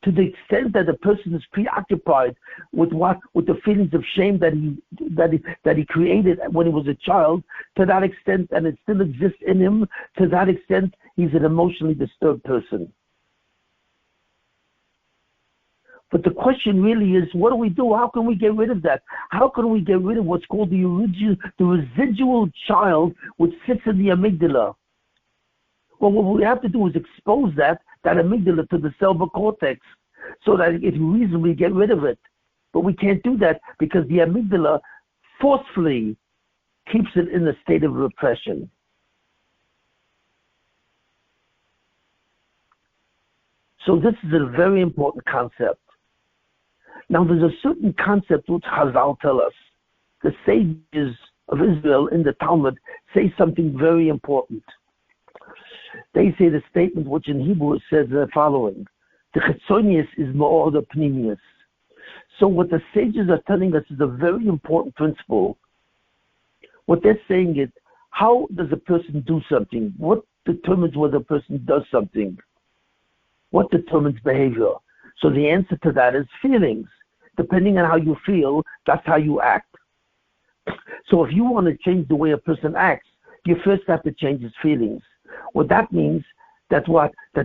To the extent that the person is preoccupied with the feelings of shame that he created when he was a child, to that extent, and it still exists in him, to that extent, he's an emotionally disturbed person. But the question really is, what do we do? How can we get rid of that? How can we get rid of what's called the residual child which sits in the amygdala? Well, what we have to do is expose that amygdala to the cerebral cortex so that it can reasonably get rid of it. But we can't do that because the amygdala forcefully keeps it in a state of repression. So this is a very important concept. Now there's a certain concept which Chazal tell us. The sages of Israel in the Talmud say something very important. They say the statement which in Hebrew says the following: the chetzonius is ma'or the pnimius. So what the sages are telling us is a very important principle. What they're saying is, how does a person do something? What determines whether a person does something? What determines behavior? So the answer to that is feelings. Depending on how you feel, that's how you act. So if you want to change the way a person acts, you first have to change his feelings. What that means, that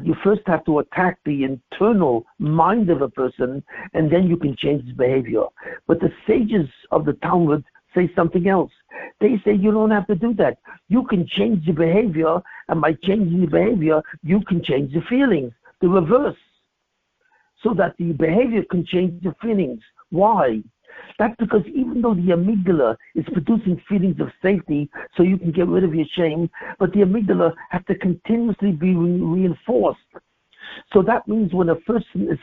you first have to attack the internal mind of a person, and then you can change his behavior. But the sages of the Talmud say something else. They say you don't have to do that. You can change the behavior, and by changing the behavior, you can change the feelings, the reverse, so that the behavior can change the feelings. Why? That's because even though the amygdala is producing feelings of safety so you can get rid of your shame, but the amygdala has to continuously be reinforced. So that means when a person is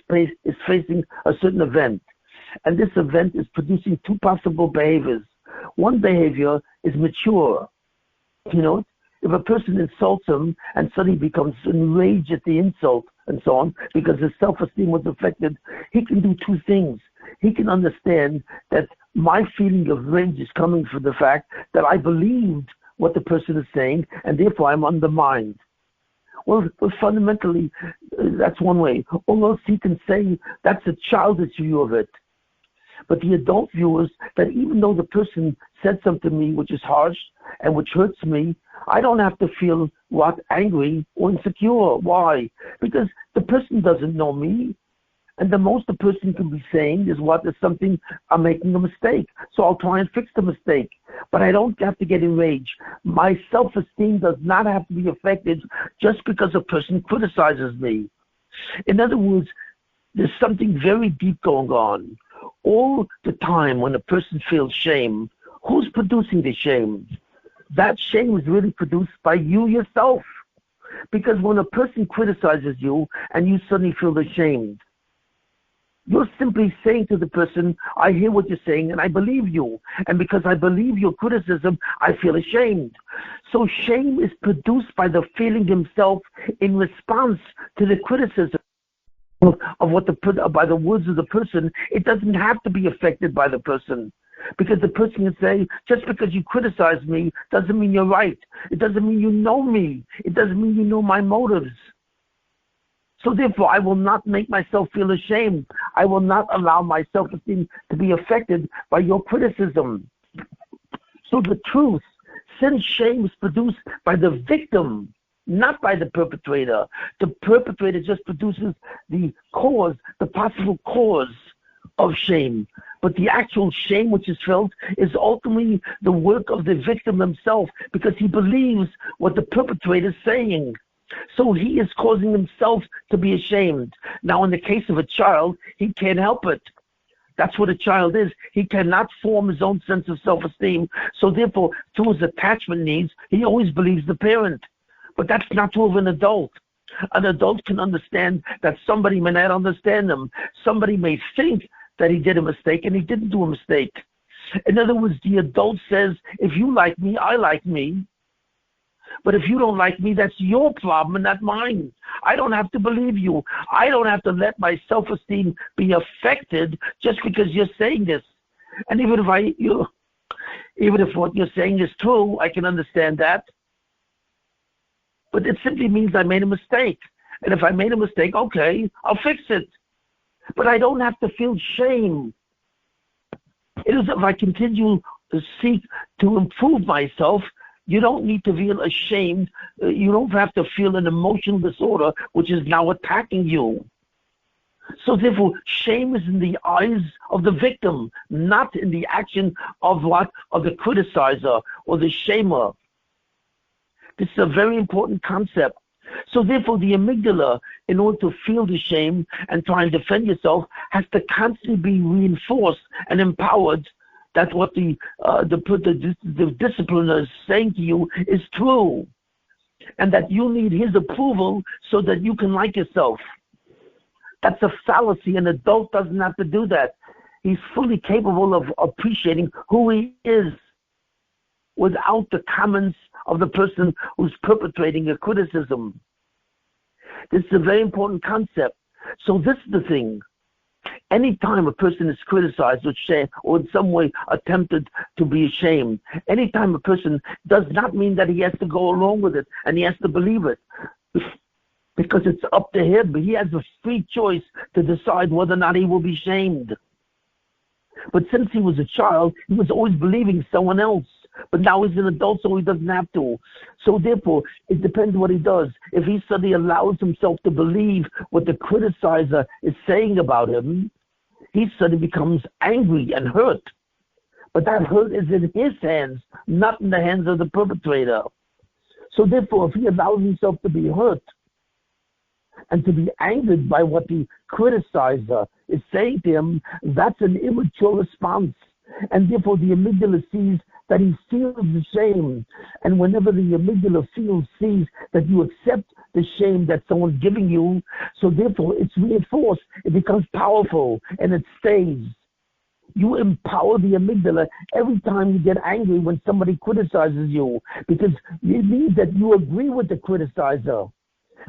facing a certain event, and this event is producing two possible behaviors. One behavior is mature. If a person insults him and suddenly becomes enraged at the insult and so on, because his self-esteem was affected, he can do two things. He can understand that my feeling of rage is coming from the fact that I believed what the person is saying, and therefore I'm undermined. Well, fundamentally, that's one way. Although he can say that's a childish view of it. But the adult view is that even though the person said something to me which is harsh and which hurts me, I don't have to feel angry or insecure. Why? Because the person doesn't know me. And the most the person can be saying is something, I'm making a mistake. So I'll try and fix the mistake. But I don't have to get enraged. My self-esteem does not have to be affected just because a person criticizes me. In other words, there's something very deep going on. All the time when a person feels shame, who's producing the shame? That shame is really produced by you yourself. Because when a person criticizes you and you suddenly feel ashamed, you're simply saying to the person, I hear what you're saying and I believe you. And because I believe your criticism, I feel ashamed. So shame is produced by the feeling himself in response to the criticism by the words of the person. It doesn't have to be affected by the person. Because the person can say, just because you criticize me doesn't mean you're right. It doesn't mean you know me. It doesn't mean you know my motives. So therefore, I will not make myself feel ashamed. I will not allow my self-esteem to be affected by your criticism. So the truth, since shame is produced by the victim, not by the perpetrator. The perpetrator just produces the cause, the possible cause of shame. But the actual shame which is felt is ultimately the work of the victim himself, because he believes what the perpetrator is saying. So he is causing himself to be ashamed. Now, in the case of a child, he can't help it. That's what a child is. He cannot form his own sense of self-esteem. So therefore, through his attachment needs, he always believes the parent. But that's not true of an adult. An adult can understand that somebody may not understand him. Somebody may think that he did a mistake and he didn't do a mistake. In other words, the adult says, if you like me, I like me. But if you don't like me, that's your problem and not mine. I don't have to believe you. I don't have to let my self-esteem be affected just because you're saying this. And even if what you're saying is true, I can understand that. But it simply means I made a mistake. And if I made a mistake, okay, I'll fix it. But I don't have to feel shame. It is if I continue to seek to improve myself, you don't need to feel ashamed. You don't have to feel an emotional disorder which is now attacking you. So therefore, shame is in the eyes of the victim, not in the action of the criticizer or the shamer. This is a very important concept. So therefore, the amygdala, in order to feel the shame and try and defend yourself, has to constantly be reinforced and empowered that what the discipliner is saying to you is true, and that you need his approval so that you can like yourself. That's a fallacy. An adult doesn't have to do that. He's fully capable of appreciating who he is without the comments of the person who's perpetrating a criticism. This is a very important concept. So this is the thing. Anytime a person is criticized or in some way attempted to be ashamed, anytime a person does not mean that he has to go along with it and he has to believe it, because it's up to him. He has a free choice to decide whether or not he will be shamed. But since he was a child, he was always believing someone else. But now he's an adult, so he doesn't have to. So therefore, it depends what he does. If he suddenly allows himself to believe what the criticizer is saying about him, he suddenly becomes angry and hurt. But that hurt is in his hands, not in the hands of the perpetrator. So therefore, if he allows himself to be hurt and to be angered by what the criticizer is saying to him, that's an immature response. And therefore, the amygdala sees that he feels the shame. And whenever the amygdala sees that you accept the shame that someone's giving you, so therefore it's reinforced, it becomes powerful, and it stays. You empower the amygdala every time you get angry when somebody criticizes you, because it means that you agree with the criticizer.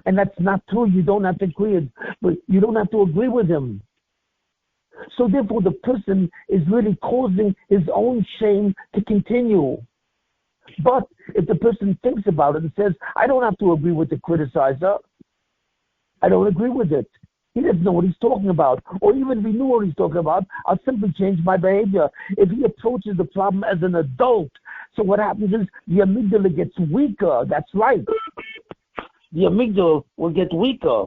And that's not true. You don't have to agree, but you don't have to agree with him. So therefore, the person is really causing his own shame to continue. But if the person thinks about it and says, I don't have to agree with the criticizer, I don't agree with it. He doesn't know what he's talking about. Or even if he knew what he's talking about, I'll simply change my behavior. If he approaches the problem as an adult, so what happens is the amygdala gets weaker. That's right. The amygdala will get weaker.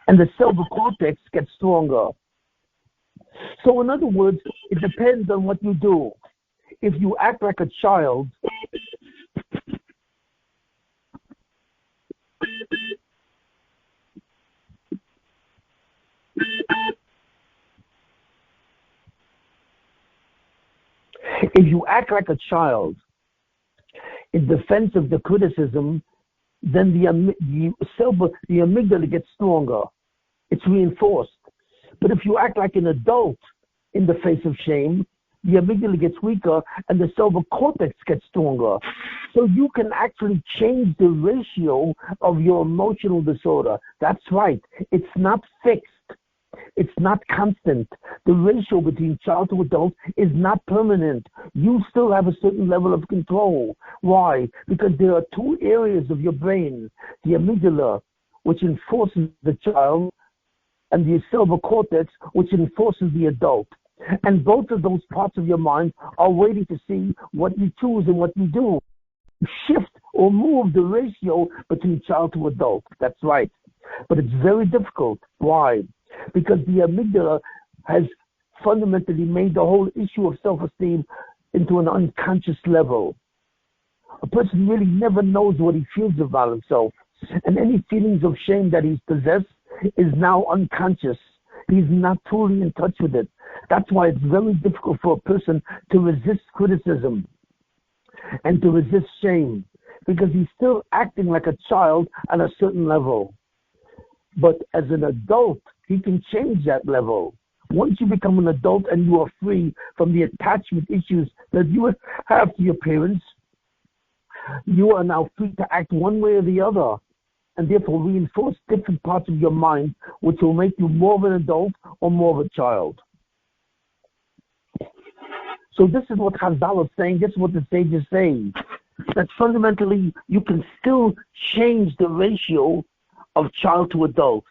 And the cerebral cortex gets stronger. So in other words, it depends on what you do. If you act like a child, in defense of the criticism, then the amygdala gets stronger. It's reinforced. But if you act like an adult in the face of shame, the amygdala gets weaker and the cerebral cortex gets stronger. So you can actually change the ratio of your emotional disorder. That's right. It's not fixed. It's not constant. The ratio between child to adult is not permanent. You still have a certain level of control. Why? Because there are two areas of your brain, the amygdala, which enforces the child, and the cerebral cortex, which enforces the adult. And both of those parts of your mind are waiting to see what you choose and what you do. Shift or move the ratio between child to adult. That's right. But it's very difficult. Why? Because the amygdala has fundamentally made the whole issue of self-esteem into an unconscious level. A person really never knows what he feels about himself. And any feelings of shame that he's possessed is now unconscious. He's not truly in touch with it. That's why it's very difficult for a person to resist criticism and to resist shame, because he's still acting like a child at a certain level. But as an adult, he can change that level. Once you become an adult and you are free from the attachment issues that you have to your parents, you are now free to act one way or the other, and therefore reinforce different parts of your mind, which will make you more of an adult or more of a child. So this is what Chazal is saying, this is what the sage is saying, that fundamentally you can still change the ratio of child to adult.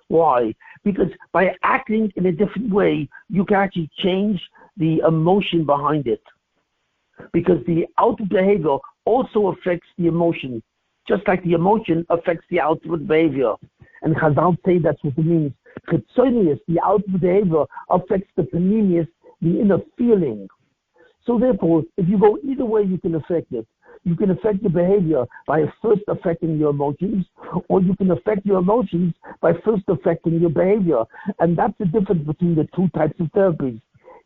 Why? Because by acting in a different way, you can actually change the emotion behind it. Because the outward behavior also affects the emotion, just like the emotion affects the outward behavior. And Chazal say that's what it means. Chetzonius, the outward behavior, affects the panemius, the inner feeling. So therefore, if you go either way, you can affect it. You can affect your behavior by first affecting your emotions, or you can affect your emotions by first affecting your behavior. And that's the difference between the two types of therapies.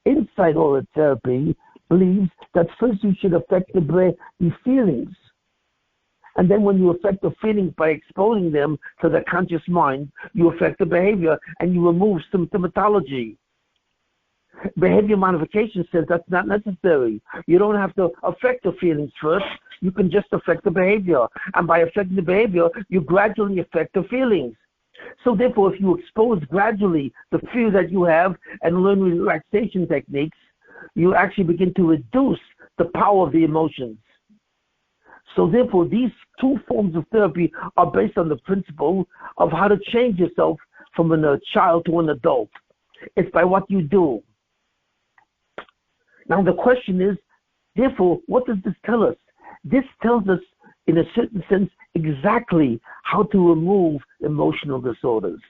Insight-oriented therapy believes that first you should affect the feelings. And then when you affect the feelings by exposing them to the conscious mind, you affect the behavior and you remove symptomatology. Behavior modification says that's not necessary. You don't have to affect the feelings first. You can just affect the behavior. And by affecting the behavior, you gradually affect the feelings. So therefore, if you expose gradually the fear that you have and learn relaxation techniques, you actually begin to reduce the power of the emotions. So therefore, these two forms of therapy are based on the principle of how to change yourself from a child to an adult. It's by what you do. Now the question is, therefore, what does this tell us? This tells us, in a certain sense, exactly how to remove emotional disorders.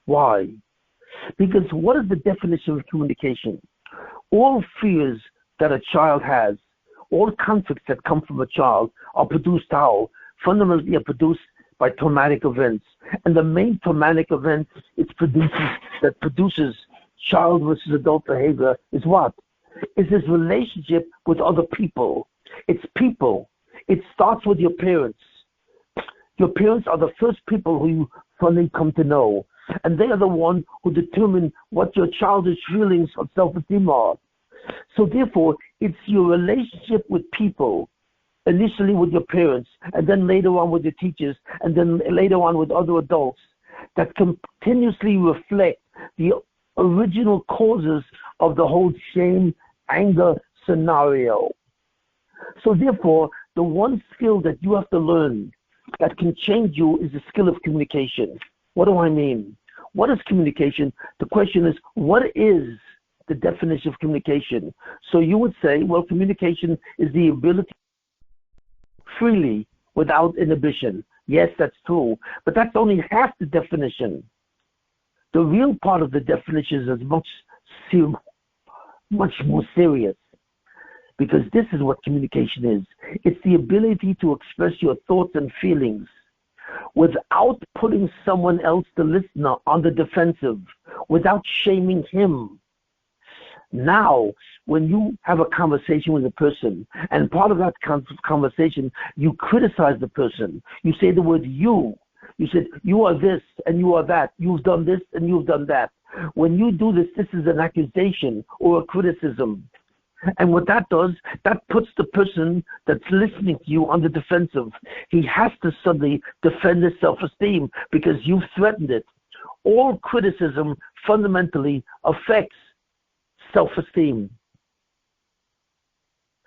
Why? Because what is the definition of communication? All fears that a child has, all conflicts that come from a child are produced how? Fundamentally are produced by traumatic events. And the main traumatic event that produces child versus adult behavior is what? Is this relationship with other people. It's people. It starts with your parents. Your parents are the first people who you finally come to know. And they are the ones who determine what your childish feelings of self-esteem are. So therefore, it's your relationship with people initially with your parents, and then later on with your teachers, and then later on with other adults, that continuously reflect the original causes of the whole shame, anger scenario. So therefore, the one skill that you have to learn that can change you is the skill of communication. What do I mean? What is communication? The question is, what is the definition of communication? So you would say, well, communication is the ability freely without inhibition. Yes, that's true, but that's only half the definition. The real part of the definition is much more serious, because this is what communication is. It's the ability to express your thoughts and feelings without putting someone else, the listener, on the defensive, without shaming him. Now, when you have a conversation with a person, and part of that conversation, you criticize the person. You say the word you. You said, you are this and you are that. You've done this and you've done that. When you do this, this is an accusation or a criticism. And what that does, that puts the person that's listening to you on the defensive. He has to suddenly defend his self-esteem because you've threatened it. All criticism fundamentally affects self-esteem.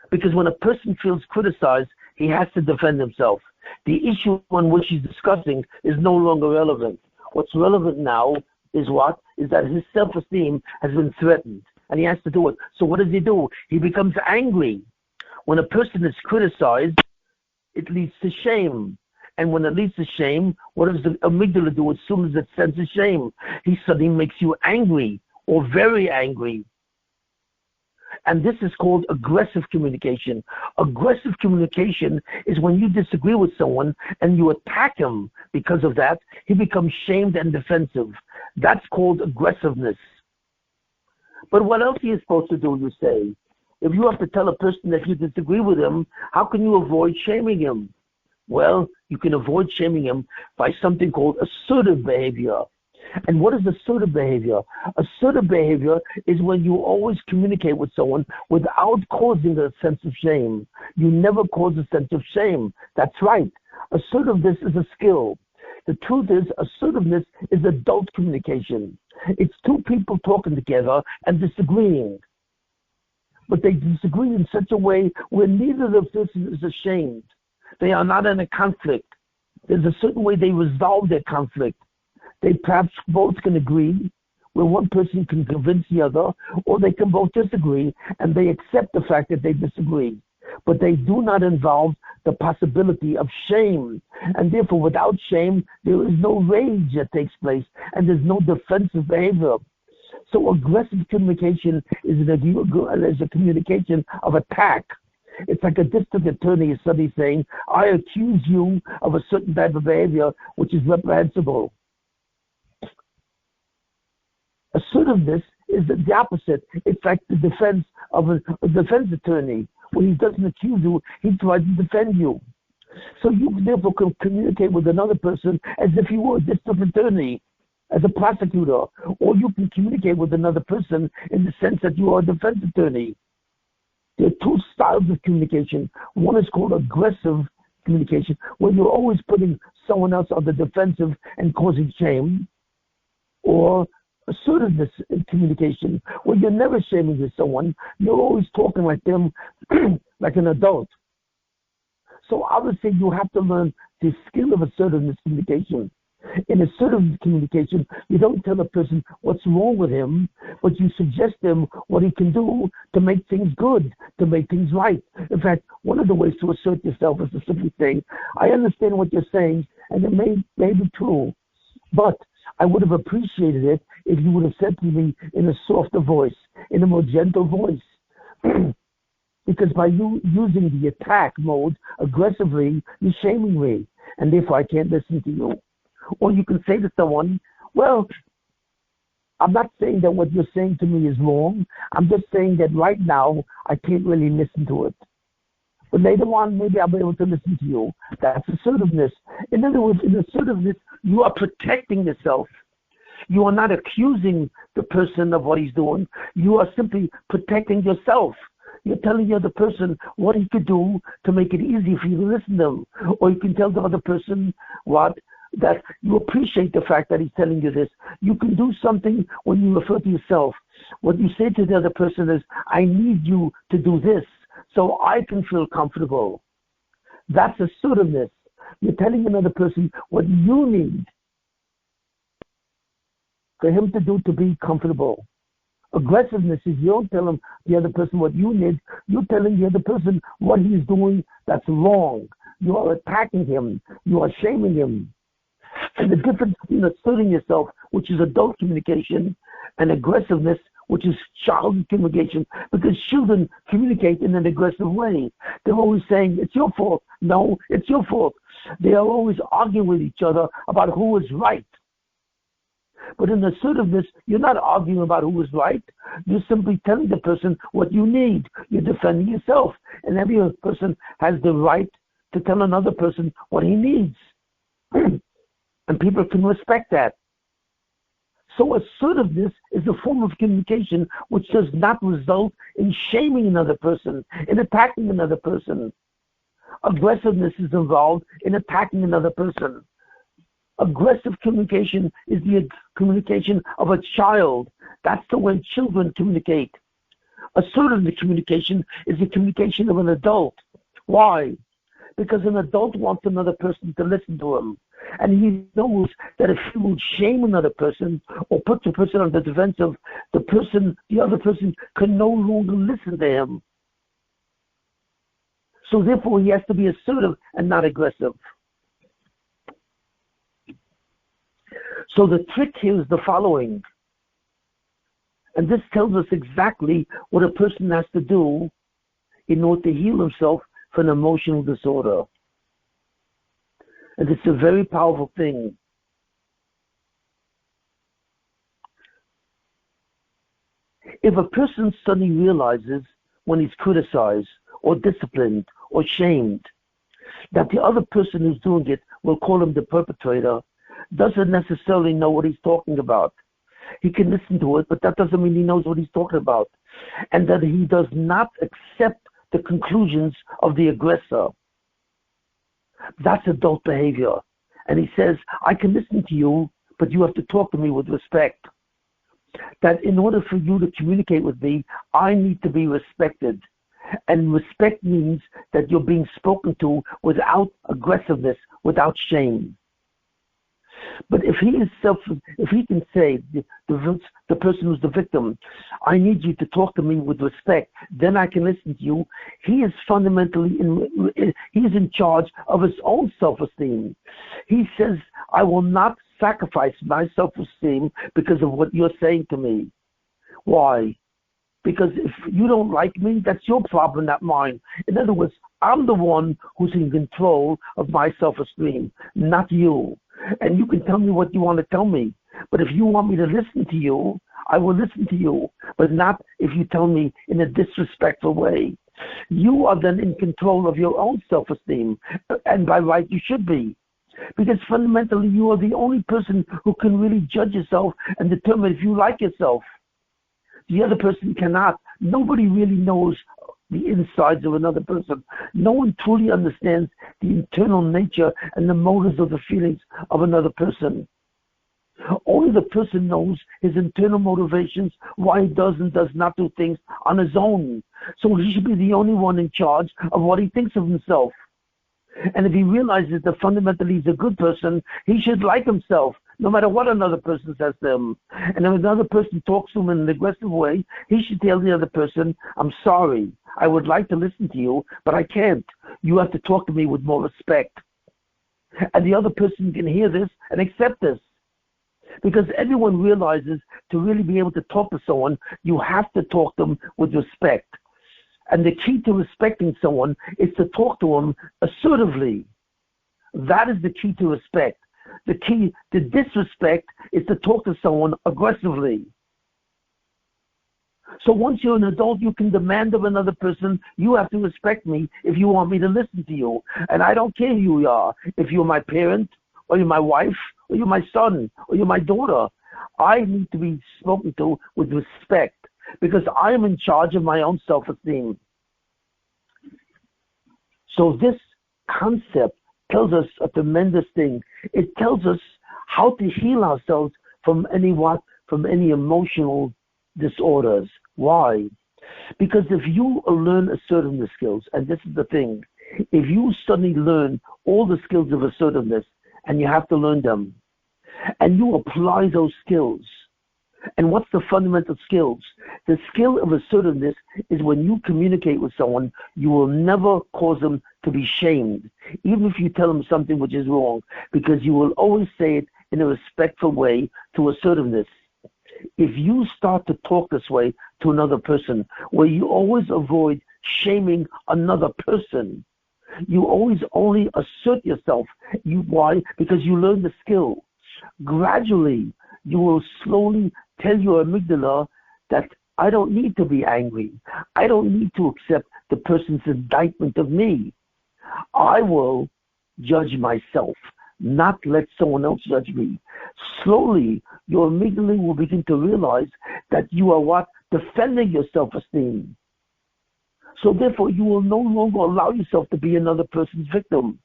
Because when a person feels criticized, he has to defend himself. The issue on which he's discussing is no longer relevant. What's relevant now is what? Is that his self-esteem has been threatened, and he has to do it. So what does he do? He becomes angry. When a person is criticized, it leads to shame. And when it leads to shame, what does the amygdala do as soon as it senses shame? He suddenly makes you angry or very angry. And this is called aggressive communication. Aggressive communication is when you disagree with someone and you attack him because of that, he becomes shamed and defensive. That's called aggressiveness. But what else are you supposed to do, you say? If you have to tell a person that you disagree with him, how can you avoid shaming him? Well, you can avoid shaming him by something called assertive behavior. And what is assertive behavior? Assertive behavior is when you always communicate with someone without causing a sense of shame. You never cause a sense of shame. That's right. Assertiveness is a skill. The truth is, assertiveness is adult communication. It's two people talking together and disagreeing. But they disagree in such a way where neither of the person is ashamed. They are not in a conflict. There's a certain way they resolve their conflict. They perhaps both can agree, where one person can convince the other, or they can both disagree, and they accept the fact that they disagree. But they do not involve the possibility of shame. And therefore, without shame, there is no rage that takes place, and there's no defensive behavior. So aggressive communication is a communication of attack. It's like a district attorney is suddenly saying, I accuse you of a certain type of behavior which is reprehensible. Assertiveness is the opposite. It's like the defense of a defense attorney. When he doesn't accuse you, he tries to defend you. So you therefore can communicate with another person as if you were a district attorney, as a prosecutor, or you can communicate with another person in the sense that you are a defense attorney. There are two styles of communication. One is called aggressive communication, where you're always putting someone else on the defensive and causing shame, or assertiveness in communication, where you're never shaming with someone, you're always talking like them, like an adult. So obviously you have to learn the skill of assertiveness communication. In assertive communication, you don't tell a person what's wrong with him, but you suggest him what he can do to make things good, to make things right. In fact, one of the ways to assert yourself is to simply say, I understand what you're saying, and it may be true, but I would have appreciated it if you would have said to me in a softer voice, in a more gentle voice. Because by you using the attack mode aggressively, you're shaming me, and therefore I can't listen to you. Or you can say to someone, well, I'm not saying that what you're saying to me is wrong. I'm just saying that right now I can't really listen to it. But later on, maybe I'll be able to listen to you. That's assertiveness. In other words, in assertiveness, you are protecting yourself. You are not accusing the person of what he's doing. You are simply protecting yourself. You're telling the other person what he could do to make it easy for you to listen to him. Or you can tell the other person that you appreciate the fact that he's telling you this. You can do something when you refer to yourself. What you say to the other person is, I need you to do this so I can feel comfortable. That's assertiveness. You're telling another person what you need for him to do to be comfortable. Aggressiveness is you don't tell him the other person what you need. You're telling the other person what he's doing that's wrong. You are attacking him. You are shaming him. And the difference between asserting yourself, which is adult communication, and aggressiveness, which is child communication, because children communicate in an aggressive way. They're always saying, it's your fault. No, it's your fault. They are always arguing with each other about who is right. But in assertiveness, you're not arguing about who is right. You're simply telling the person what you need. You're defending yourself. And every person has the right to tell another person what he needs. And people can respect that. So assertiveness is a form of communication which does not result in shaming another person, in attacking another person. Aggressiveness is involved in attacking another person. Aggressive communication is the communication of a child. That's the way children communicate. Assertive communication is the communication of an adult. Why? Because an adult wants another person to listen to him. And he knows that if he will shame another person or put the person on the defensive, the other person can no longer listen to him. So therefore he has to be assertive and not aggressive. So the trick here is the following. And this tells us exactly what a person has to do in order to heal himself from an emotional disorder. And it's a very powerful thing. If a person suddenly realizes when he's criticized or disciplined or shamed that the other person who's doing it, will call him the perpetrator, doesn't necessarily know what he's talking about. He can listen to it, but that doesn't mean he knows what he's talking about. And that he does not accept the conclusions of the aggressor. That's adult behavior. And he says, I can listen to you, but you have to talk to me with respect. That in order for you to communicate with me, I need to be respected. And respect means that you're being spoken to without aggressiveness, without shame. But if he can say, the person who's the victim, I need you to talk to me with respect, then I can listen to you. He is fundamentally, he's in charge of his own self-esteem. He says, I will not sacrifice my self-esteem because of what you're saying to me. Why? Because if you don't like me, that's your problem, not mine. In other words, I'm the one who's in control of my self-esteem, not you. And you can tell me what you want to tell me. But if you want me to listen to you, I will listen to you. But not if you tell me in a disrespectful way. You are then in control of your own self-esteem. And by right, you should be. Because fundamentally, you are the only person who can really judge yourself and determine if you like yourself. The other person cannot. Nobody really knows the insides of another person. No one truly understands the internal nature and the motives of the feelings of another person. Only the person knows his internal motivations, why he does and does not do things on his own. So he should be the only one in charge of what he thinks of himself. And if he realizes that fundamentally he's a good person, he should like himself, no matter what another person says to him. And if another person talks to him in an aggressive way, he should tell the other person, I'm sorry, I would like to listen to you, but I can't. You have to talk to me with more respect. And the other person can hear this and accept this. Because everyone realizes to really be able to talk to someone, you have to talk to them with respect. And the key to respecting someone is to talk to them assertively. That is the key to respect. The key to disrespect is to talk to someone aggressively. So once you're an adult, you can demand of another person, you have to respect me if you want me to listen to you. And I don't care who you are. If you're my parent, or you're my wife, or you're my son, or you're my daughter, I need to be spoken to with respect because I am in charge of my own self-esteem. So this concept tells us a tremendous thing. It tells us how to heal ourselves from any emotional disorders. Why? Because if you learn assertiveness skills, and this is the thing, if you suddenly learn all the skills of assertiveness, and you have to learn them, and you apply those skills, and what's the fundamental skills? The skill of assertiveness is when you communicate with someone, you will never cause them to be shamed, even if you tell them something which is wrong, because you will always say it in a respectful way to assertiveness. If you start to talk this way to another person, where you always avoid shaming another person, you always only assert yourself. Why? Because you learn the skill. Gradually, you will slowly tell your amygdala that I don't need to be angry. I don't need to accept the person's indictment of me. I will judge myself, not let someone else judge me. Slowly, your amygdala will begin to realize that you are what? Defending your self-esteem. So therefore, you will no longer allow yourself to be another person's victim.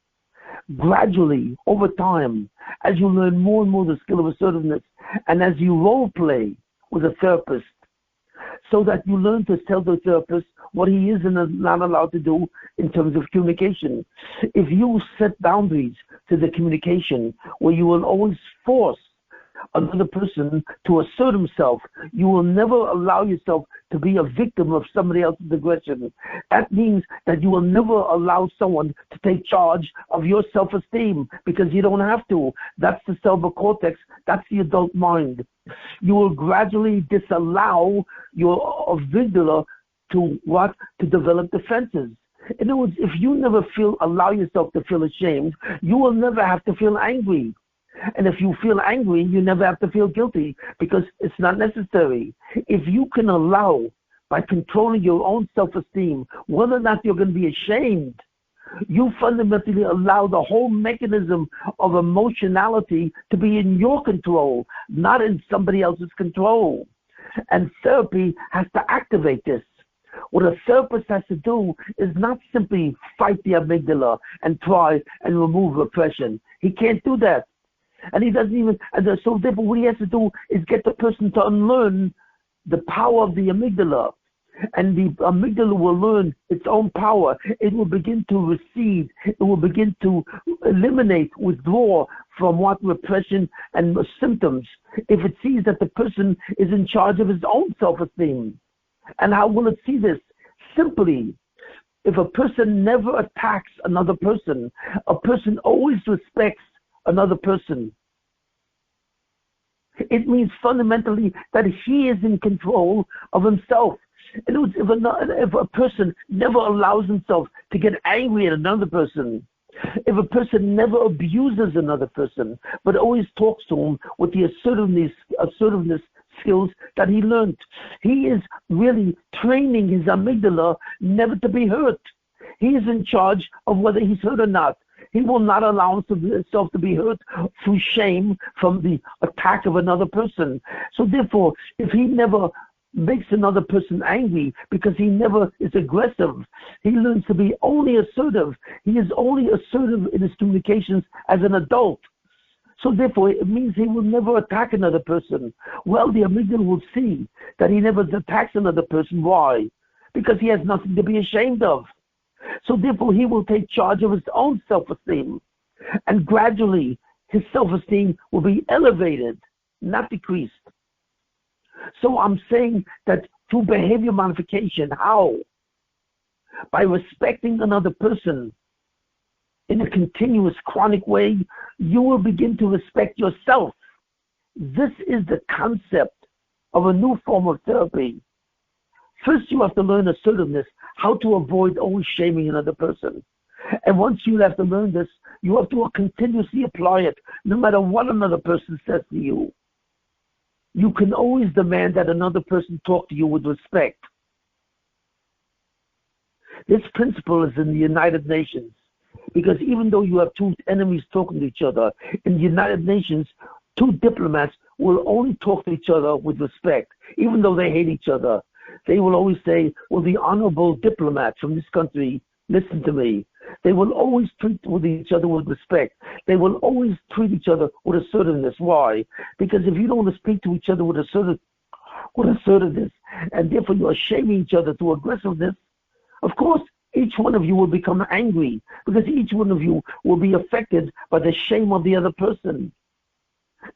Gradually, over time, as you learn more and more the skill of assertiveness, and as you role play with a therapist, so that you learn to tell the therapist what he is and is not allowed to do in terms of communication. If you set boundaries to the communication where you will always force another person to assert himself, you will never allow yourself to be a victim of somebody else's aggression. That means that you will never allow someone to take charge of your self-esteem, because you don't have to. That's the cerebral cortex. That's the adult mind. You will gradually disallow your amygdala to what? To develop defenses. In other words, if you never allow yourself to feel ashamed, you will never have to feel angry. And if you feel angry, you never have to feel guilty, because it's not necessary. If you can allow, by controlling your own self-esteem, whether or not you're going to be ashamed, you fundamentally allow the whole mechanism of emotionality to be in your control, not in somebody else's control. And therapy has to activate this. What a therapist has to do is not simply fight the amygdala and try and remove repression. He can't do that. And he doesn't even, so therefore what he has to do is get the person to unlearn the power of the amygdala. And the amygdala will learn its own power. It will begin to recede. It will begin to eliminate, withdraw from what? Repression and symptoms, if it sees that the person is in charge of his own self-esteem. And how will it see this? Simply, if a person never attacks another person, a person always respects another person. It means fundamentally that he is in control of himself. In other words, if a person never allows himself to get angry at another person, if a person never abuses another person, but always talks to him with the assertiveness skills that he learned, he is really training his amygdala never to be hurt. He is in charge of whether he's hurt or not. He will not allow himself to be hurt through shame from the attack of another person. So therefore, if he never makes another person angry, because he never is aggressive, he learns to be only assertive. He is only assertive in his communications as an adult. So therefore, it means he will never attack another person. Well, the amygdala will see that he never attacks another person. Why? Because he has nothing to be ashamed of. So therefore, he will take charge of his own self-esteem. And gradually, his self-esteem will be elevated, not decreased. So I'm saying that through behavior modification, how? By respecting another person in a continuous, chronic way, you will begin to respect yourself. This is the concept of a new form of therapy. First, you have to learn assertiveness, how to avoid always shaming another person. And once you have to learn this, you have to continuously apply it, no matter what another person says to you. You can always demand that another person talk to you with respect. This principle is in the United Nations, because even though you have two enemies talking to each other, in the United Nations, two diplomats will only talk to each other with respect, even though they hate each other. They will always say, well, the honorable diplomat from this country, listen to me. They will always treat with each other with respect. They will always treat each other with assertiveness. Why? Because if you don't speak to each other with assertiveness, and therefore you are shaming each other to aggressiveness, of course, each one of you will become angry because each one of you will be affected by the shame of the other person.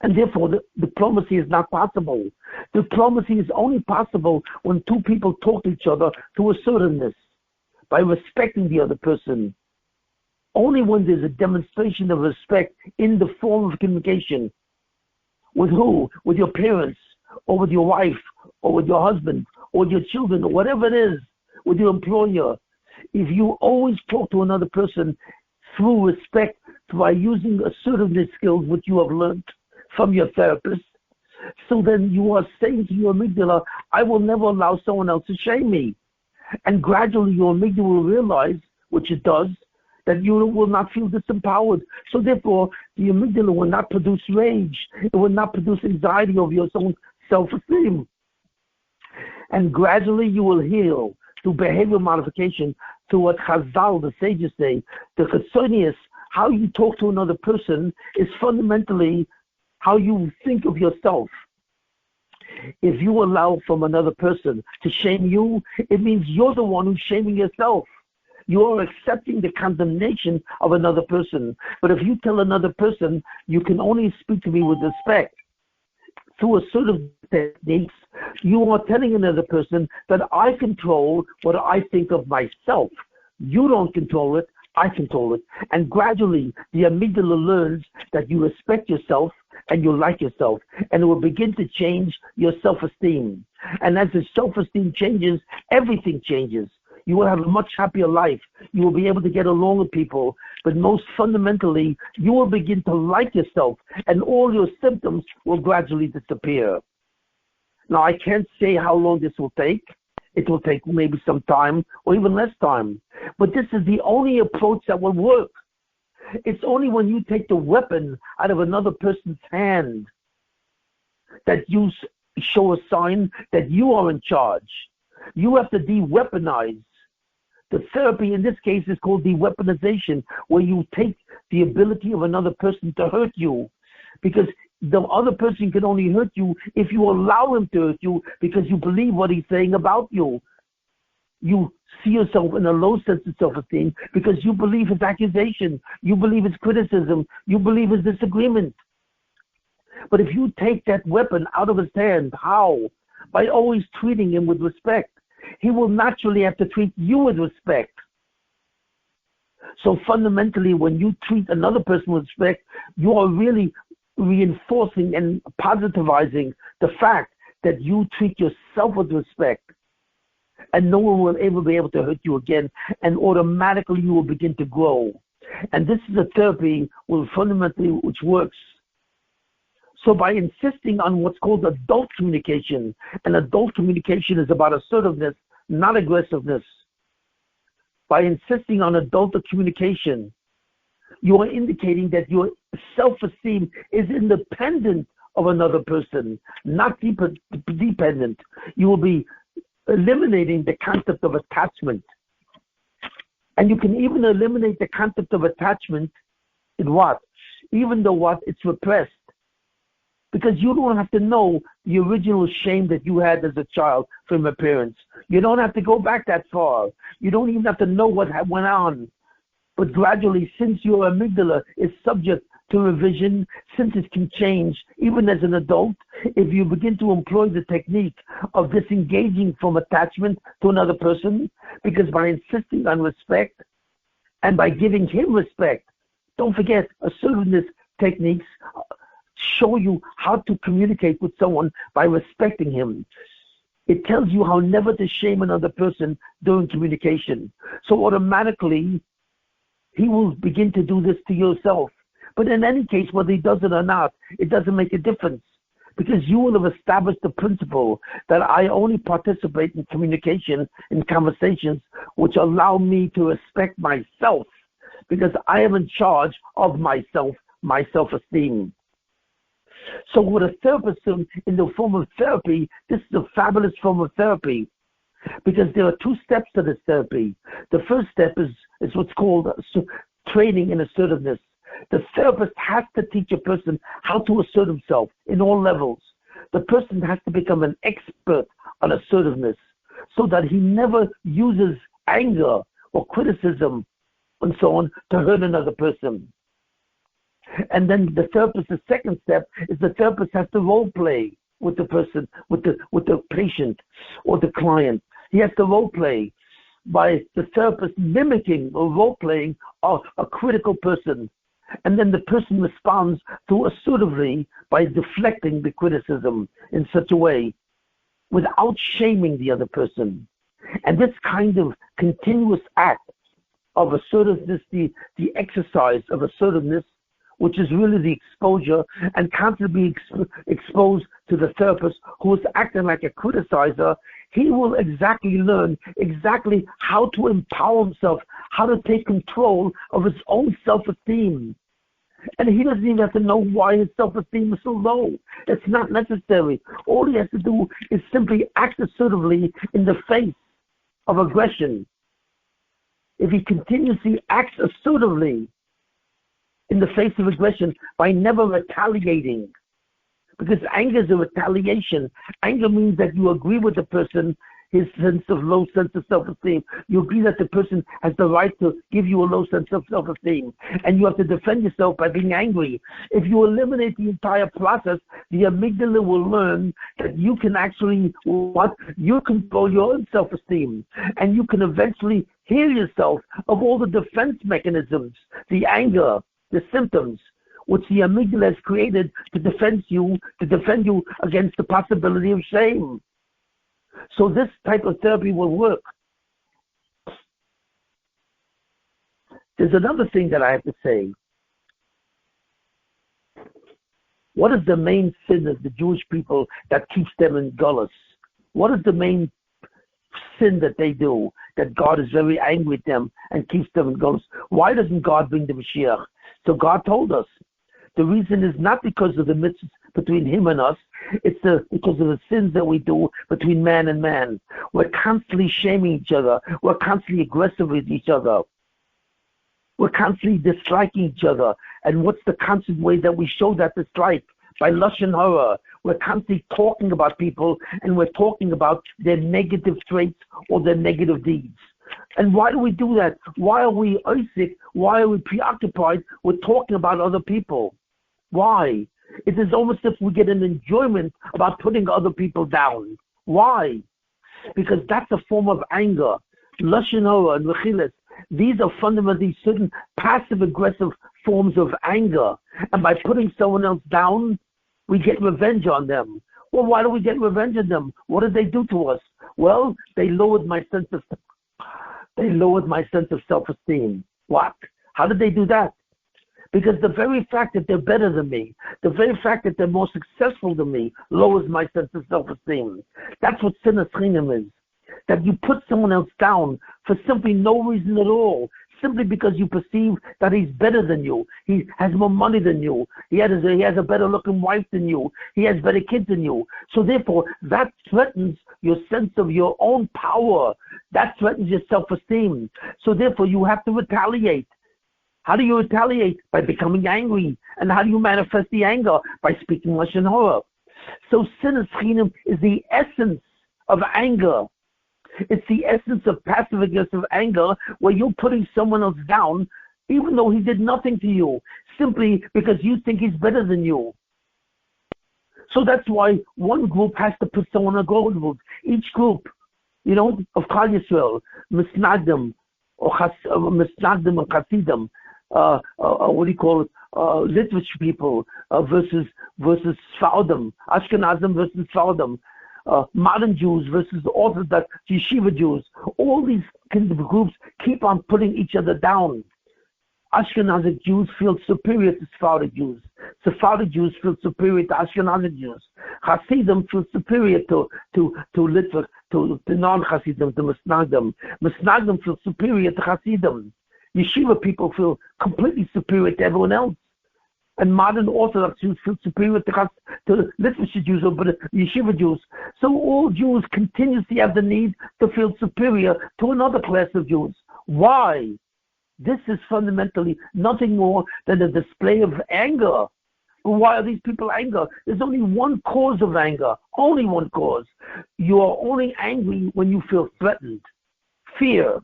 And therefore, diplomacy is not possible. Diplomacy is only possible when two people talk to each other to assertiveness, by respecting the other person. Only when there's a demonstration of respect in the form of communication. With who? With your parents, or with your wife, or with your husband, or with your children, or whatever it is, with your employer. If you always talk to another person through respect, by using assertiveness skills which you have learned from your therapist, so then you are saying to your amygdala, I will never allow someone else to shame me. And gradually your amygdala will realize, which it does, that you will not feel disempowered. So therefore, the amygdala will not produce rage. It will not produce anxiety over your own self-esteem. And gradually you will heal through behavior modification, through what Chazal, the sages, say. The Kessin, how you talk to another person, is fundamentally how you think of yourself. If you allow from another person to shame you, it means you're the one who's shaming yourself. You're accepting the condemnation of another person. But if you tell another person, you can only speak to me with respect, through assertive techniques, you are telling another person that I control what I think of myself. You don't control it, I control it. And gradually, the amygdala learns that you respect yourself and you like yourself, and it will begin to change your self-esteem. And as the self-esteem changes, everything changes. You will have a much happier life. You will be able to get along with people. But most fundamentally, you will begin to like yourself, and all your symptoms will gradually disappear. Now, I can't say how long this will take. It will take maybe some time or even less time. But this is the only approach that will work. It's only when you take the weapon out of another person's hand that you show a sign that you are in charge. You have to de-weaponize. The therapy in this case is called de-weaponization, where you take the ability of another person to hurt you, because the other person can only hurt you if you allow him to hurt you, because you believe what he's saying about you. You see yourself in a low sense of self-esteem because you believe his accusation, you believe his criticism, you believe his disagreement. But if you take that weapon out of his hand, how? By always treating him with respect. He will naturally have to treat you with respect. So fundamentally, when you treat another person with respect, you are really reinforcing and positivizing the fact that you treat yourself with respect. And no one will ever be able to hurt you again, and automatically you will begin to grow. And this is a therapy which works. So by insisting on what's called adult communication, and adult communication is about assertiveness, not aggressiveness. By insisting on adult communication, you are indicating that your self-esteem is independent of another person, not dependent. You will be eliminating the concept of attachment. And you can even eliminate the concept of attachment in what? Even though what? It's repressed. Because you don't have to know the original shame that you had as a child from your parents. You don't have to go back that far. You don't even have to know what went on. But gradually, since your amygdala is subject to revision, since it can change, even as an adult, if you begin to employ the technique of disengaging from attachment to another person, because by insisting on respect and by giving him respect, don't forget, assertiveness techniques show you how to communicate with someone by respecting him. It tells you how never to shame another person during communication. So automatically, he will begin to do this to yourself. But in any case, whether he does it or not, it doesn't make a difference, because you will have established the principle that I only participate in communication, in conversations, which allow me to respect myself, because I am in charge of myself, my self-esteem. So with a therapist in the form of therapy, this is a fabulous form of therapy. Because there are 2 steps to this therapy. The first step is what's called training in assertiveness. The therapist has to teach a person how to assert himself in all levels. The person has to become an expert on assertiveness so that he never uses anger or criticism and so on to hurt another person. And then the second step is the therapist has to role play with the person, with the patient or the client. He has to role play by the therapist mimicking or role playing a critical person. And then the person responds to assertively by deflecting the criticism in such a way without shaming the other person. And this kind of continuous act of assertiveness, the exercise of assertiveness, which is really the exposure and constantly exposed to the therapist who is acting like a criticizer, he will learn exactly how to empower himself, how to take control of his own self-esteem. And he doesn't even have to know why his self-esteem is so low. It's not necessary. All he has to do is simply act assertively in the face of aggression. If he continuously acts assertively in the face of aggression by never retaliating, because anger is a retaliation. Anger means that you agree with the person, his low sense of self-esteem. You agree that the person has the right to give you a low sense of self-esteem, and you have to defend yourself by being angry. If you eliminate the entire process, the amygdala will learn that you can actually you control your own self-esteem, and you can eventually heal yourself of all the defense mechanisms, the anger, the symptoms, which the amygdala has created to defend you against the possibility of shame. So this type of therapy will work. There's another thing that I have to say. What is the main sin of the Jewish people that keeps them in gullus? What is the main sin that they do, that God is very angry with them and keeps them in gullus? Why doesn't God bring the Mashiach? So God told us. The reason is not because of the mitzvahs between him and us, it's because of the sins that we do between man and man. We're constantly shaming each other. We're constantly aggressive with each other. We're constantly disliking each other. And what's the constant way that we show that dislike? By lashon hara. We're constantly talking about people, and we're talking about their negative traits or their negative deeds. And why do we do that? Why are we sick? Why are we preoccupied with talking about other people? Why? It is almost as if we get an enjoyment about putting other people down. Why? Because that's a form of anger. Lashon hara and rechilas. These are fundamentally certain passive-aggressive forms of anger. And by putting someone else down, we get revenge on them. Well, why do we get revenge on them? What did they do to us? Well, they lowered my sense of self-esteem. What? How did they do that? Because the very fact that they're better than me, the very fact that they're more successful than me, lowers my sense of self-esteem. That's what sinas chinam is. That you put someone else down for simply no reason at all, simply because you perceive that he's better than you, he has more money than you, he has a better looking wife than you, he has better kids than you. So therefore, that threatens your sense of your own power. That threatens your self-esteem. So therefore, you have to retaliate. How do you retaliate? By becoming angry. And how do you manifest the anger? By speaking lashon hara. So sinas chinam is the essence of anger. It's the essence of passive-aggressive anger, where you're putting someone else down, even though he did nothing to you, simply because you think he's better than you. So that's why one group has to put someone in a group. Each group, of Klal Yisrael, Misnagdim, or Misnagdim or Hasidim, Litvish people versus Sfardim, Ashkenazim versus Sfardim, modern Jews versus Orthodox Yeshiva Jews. All these kinds of groups keep on putting each other down. Ashkenazic Jews feel superior to Sephardic Jews. Sephardic Jews feel superior to Ashkenazic Jews. Hasidim feel superior to Litvish, to non-Hasidim, to Misnagdim. Misnagdim feel superior to Hasidim. Yeshiva people feel completely superior to everyone else. And modern Orthodox Jews feel superior to Litvish Jews or Yeshiva Jews. So all Jews continuously have the need to feel superior to another class of Jews. Why? This is fundamentally nothing more than a display of anger. Why are these people angry? There's only one cause of anger. Only one cause. You are only angry when you feel threatened. Fear.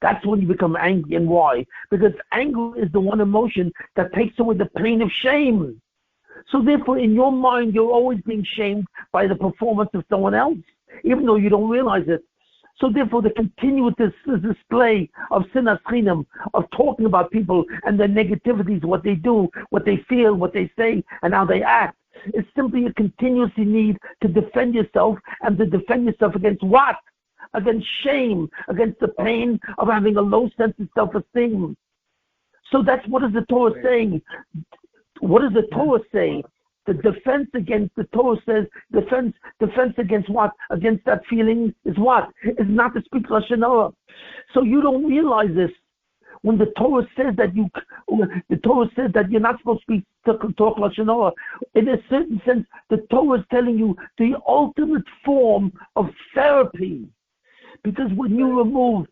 That's when you become angry. And why? Because anger is the one emotion that takes away the pain of shame. So therefore, in your mind, you're always being shamed by the performance of someone else, even though you don't realize it. So therefore, the continuous display of sinas chinam, of talking about people and their negativities, what they do, what they feel, what they say, and how they act, is simply a continuous need to defend yourself, and to defend yourself against what? Against shame, against the pain of having a low sense of self-esteem. So that's what is the Torah saying? What does the Torah say? The defense against, the Torah says, defense against what? Against that feeling is what? Is not to speak Lashon Hara. So you don't realize this. When the Torah says that you're not supposed to talk Lashon Hara, in a certain sense, the Torah is telling you the ultimate form of therapy. Because when you remove,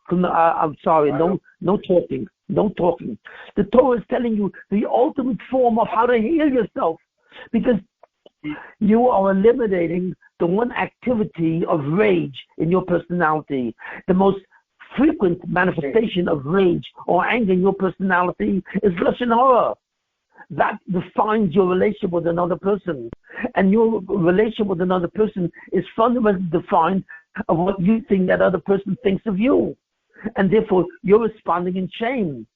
I'm sorry, no talking. No talking. The Torah is telling you the ultimate form of how to heal yourself, because you are eliminating the one activity of rage in your personality. The most frequent manifestation of rage or anger in your personality is Lashon Hara. That defines your relationship with another person. And your relationship with another person is fundamentally defined of what you think that other person thinks of you. And therefore, you're responding in shame.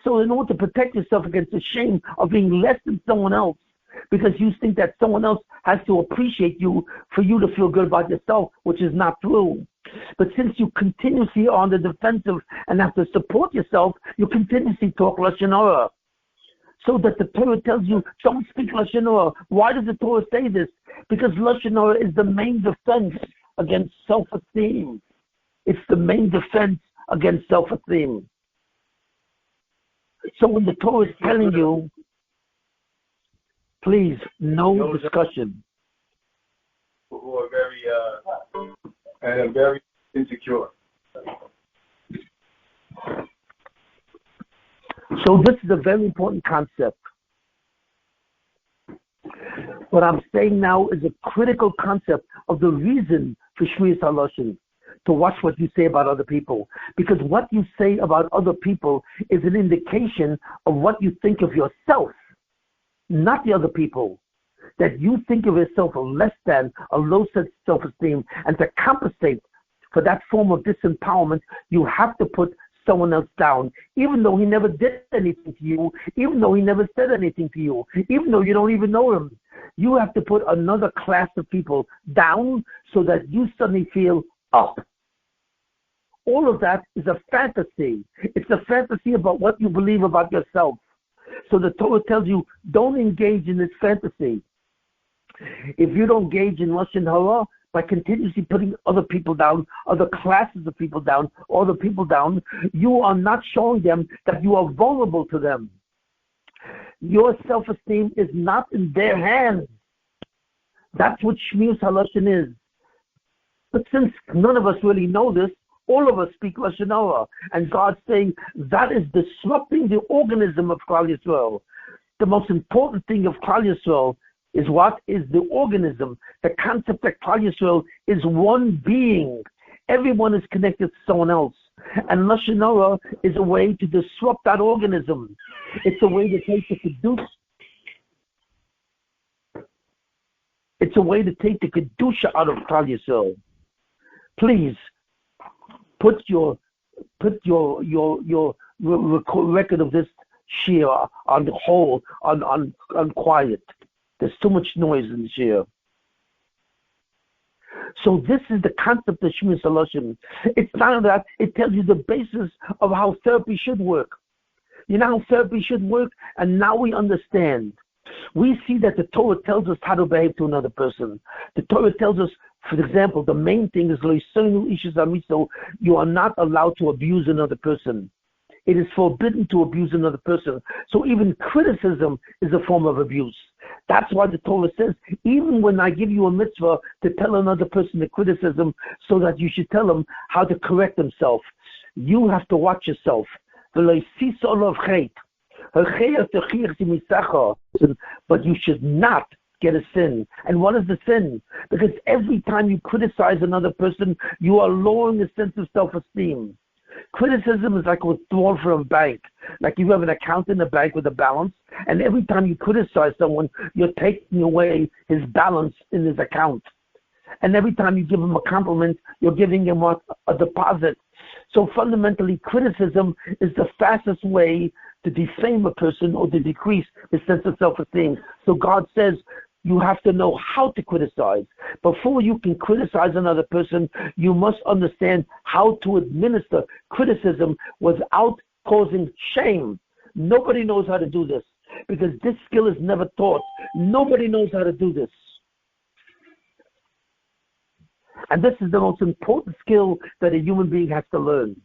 So in order to protect yourself against the shame of being less than someone else, because you think that someone else has to appreciate you for you to feel good about yourself, which is not true. But since you continuously are on the defensive and have to support yourself, you continuously talk Lashon Hara. So that the Torah tells you, don't speak Lashon Hara. Why does the Torah say this? Because Lashon Hara is the main defense against self-esteem. It's the main defense against self-esteem. So when the Torah is telling you, please, no discussion. Who are very insecure. So this is a very important concept. What I'm saying now is a critical concept of the reason for Shmiyas HaLashon, to watch what you say about other people. Because what you say about other people is an indication of what you think of yourself, not the other people. That you think of yourself less than, a low sense of self-esteem, and to compensate for that form of disempowerment, you have to put someone else down, even though he never did anything to you, even though he never said anything to you, even though you don't even know him. You have to put another class of people down so that you suddenly feel up. All of that is a fantasy. It's a fantasy about what you believe about yourself. So the Torah tells you, don't engage in this fantasy. If you don't engage in Lashon Hara, by continuously putting other people down, other classes of people down, other people down, you are not showing them that you are vulnerable to them. Your self-esteem is not in their hands. That's what Shmiyas HaLashon is. But since none of us really know this, all of us speak Lashon Hara, and God's saying that is disrupting the organism of Klal Yisrael. The most important thing of Klal Yisrael is what? Is the organism. The concept that Klal Yisrael is one being. Everyone is connected to someone else. And Lashon Hara is a way to disrupt that organism. It's a way to take the Kedusha. It's a way to take the Kedusha out of Klal Yisrael. Please, put your record of this shir on the whole, on quiet. There's too much noise in the shir. So this is the concept of Shmiyas HaLashon. It's not only that, it tells you the basis of how therapy should work. You know how therapy should work? And now we understand. We see that the Torah tells us how to behave to another person. The Torah tells us, for example, the main thing is, you are not allowed to abuse another person. it is forbidden to abuse another person. So even criticism is a form of abuse. That's why the Torah says, even when I give you a mitzvah to tell another person the criticism so that you should tell him how to correct himself, you have to watch yourself. But you should not get a sin. And what is the sin? Because every time you criticize another person, you are lowering a sense of self-esteem. Criticism is like a withdrawal from a bank. Like you have an account in a bank with a balance, and every time you criticize someone, you're taking away his balance in his account. And every time you give him a compliment, you're giving him a deposit. So fundamentally, criticism is the fastest way to defame a person or to decrease his sense of self-esteem. So God says, you have to know how to criticize. Before you can criticize another person, you must understand how to administer criticism without causing shame. Nobody knows how to do this because this skill is never taught. Nobody knows how to do this. And this is the most important skill that a human being has to learn.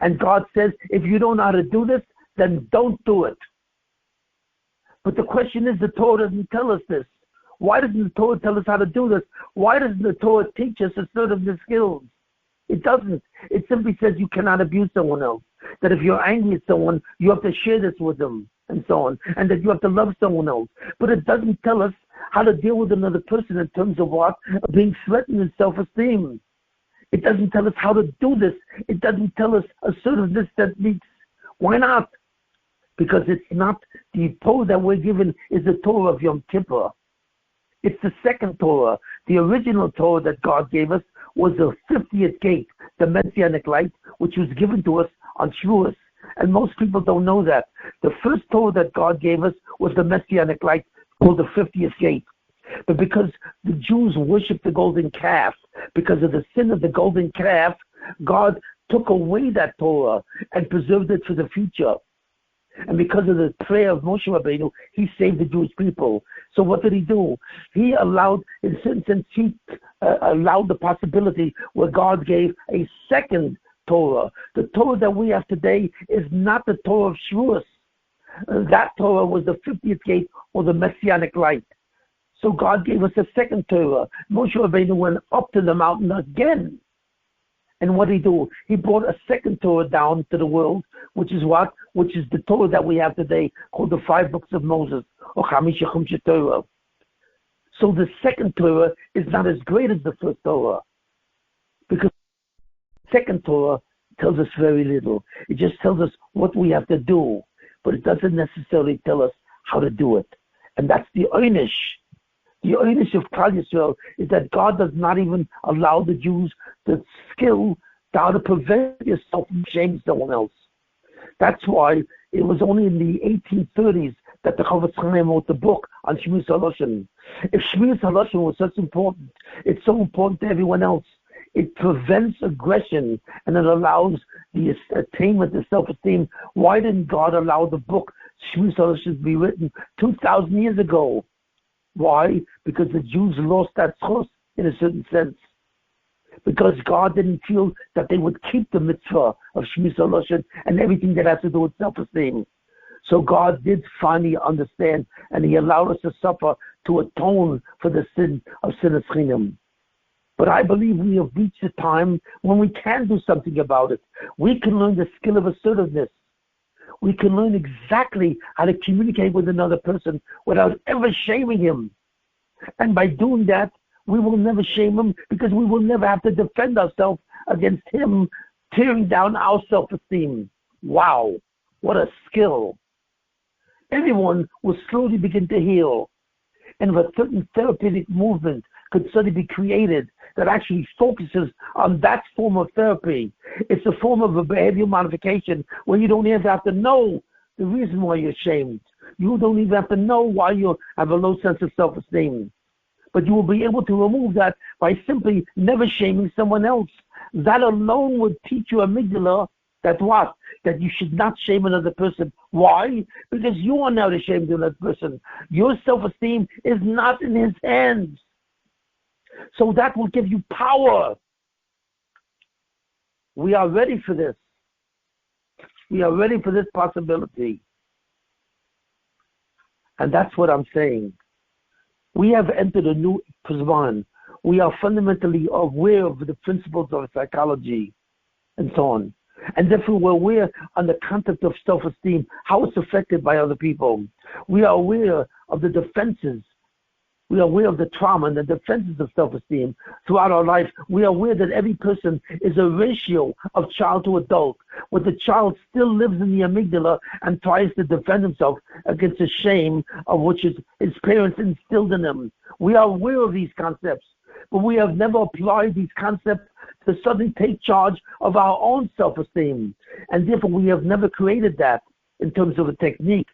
And God says, if you don't know how to do this, then don't do it. But the question is, the Torah doesn't tell us this. Why doesn't the Torah tell us how to do this? Why doesn't the Torah teach us assertiveness skills? It doesn't. It simply says you cannot abuse someone else. That if you're angry at someone, you have to share this with them, and so on. And that you have to love someone else. But it doesn't tell us how to deal with another person in terms of what? Being threatened in self-esteem. It doesn't tell us how to do this. It doesn't tell us assertiveness techniques. Why not? Because it's not the Torah that we're given is the Torah of Yom Kippur. It's the second Torah. The original Torah that God gave us was the 50th gate, the Messianic light, which was given to us on Shavuos. And most people don't know that. The first Torah that God gave us was the Messianic light called the 50th gate. But because the Jews worshiped the golden calf, because of the sin of the golden calf, God took away that Torah and preserved it for the future. And because of the prayer of Moshe Rabbeinu, he saved the Jewish people. So what did he do? He allowed, in a certain sense, he allowed the possibility where God gave a second Torah. The Torah that we have today is not the Torah of Shavuos. That Torah was the 50th gate or the Messianic light. So God gave us a second Torah. Moshe Rabbeinu went up to the mountain again. And what did he do? He brought a second Torah down to the world, which is what? Which is the Torah that we have today, called the 5 books of Moses, or Chamisha Chumsha Torah. So the second Torah is not as great as the first Torah, because the second Torah tells us very little. It just tells us what we have to do, but it doesn't necessarily tell us how to do it. And that's the einish. The einish of Klal Yisrael is that God does not even allow the Jews the skill to how to prevent yourself from shaming someone else. That's why it was only in the 1830s that the Chofetz Chaim wrote the book on Shmiras HaLashon. If Shmiras HaLashon was such important, it's so important to everyone else. It prevents aggression and it allows the attainment of self-esteem. Why didn't God allow the book Shmiras HaLashon to be written 2,000 years ago? Why? Because the Jews lost that source in a certain sense. Because God didn't feel that they would keep the mitzvah of Shmiras HaLashon and everything that has to do with self-esteem. So God did finally understand, and He allowed us to suffer to atone for the sin of sinas chinam. But I believe we have reached a time when we can do something about it. We can learn the skill of assertiveness. We can learn exactly how to communicate with another person without ever shaming him. And by doing that, we will never shame him because we will never have to defend ourselves against him tearing down our self-esteem. Wow, what a skill. Everyone will slowly begin to heal. And if a certain therapeutic movement could suddenly be created that actually focuses on that form of therapy, it's a form of a behavioral modification where you don't even have to know the reason why you're ashamed. You don't even have to know why you have a low sense of self-esteem. But you will be able to remove that by simply never shaming someone else. That alone would teach your amygdala that what? That you should not shame another person. Why? Because you are not ashamed of another person. Your self-esteem is not in his hands. So that will give you power. We are ready for this. We are ready for this possibility. And that's what I'm saying. We have entered a new Pizman. We are fundamentally aware of the principles of psychology and so on. And therefore we're aware on the concept of self-esteem, how it's affected by other people. We are aware of the defenses. We are aware of the trauma and the defenses of self-esteem throughout our life. We are aware that every person is a ratio of child to adult, where the child still lives in the amygdala and tries to defend himself against the shame of which his parents instilled in him. We are aware of these concepts, but we have never applied these concepts to suddenly take charge of our own self-esteem. And therefore we have never created that in terms of a technique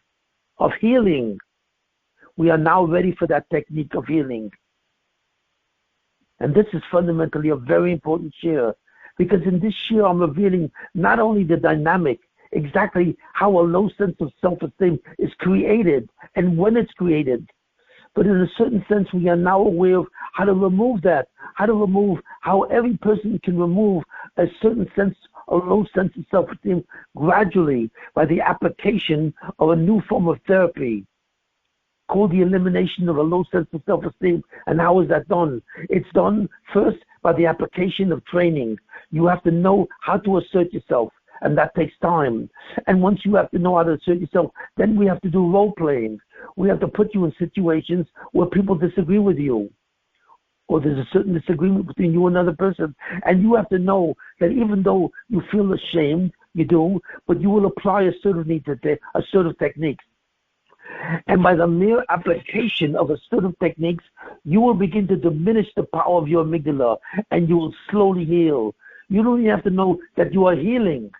of healing. We are now ready for that technique of healing. And this is fundamentally a very important share, because in this share I'm revealing not only the dynamic, exactly how a low sense of self-esteem is created and when it's created, but in a certain sense we are now aware of how to remove that, how every person can remove a certain sense, a low sense of self-esteem gradually by the application of a new form of therapy called the elimination of a low sense of self-esteem. And how is that done? It's done first by the application of training. You have to know how to assert yourself, and that takes time. And once you have to know how to assert yourself, then we have to do role playing. We have to put you in situations where people disagree with you, or there's a certain disagreement between you and another person. And you have to know that even though you feel ashamed, you do, but you will apply assertive techniques. And by the mere application of assertive techniques, you will begin to diminish the power of your amygdala, and you will slowly heal. You don't even have to know that you are healing.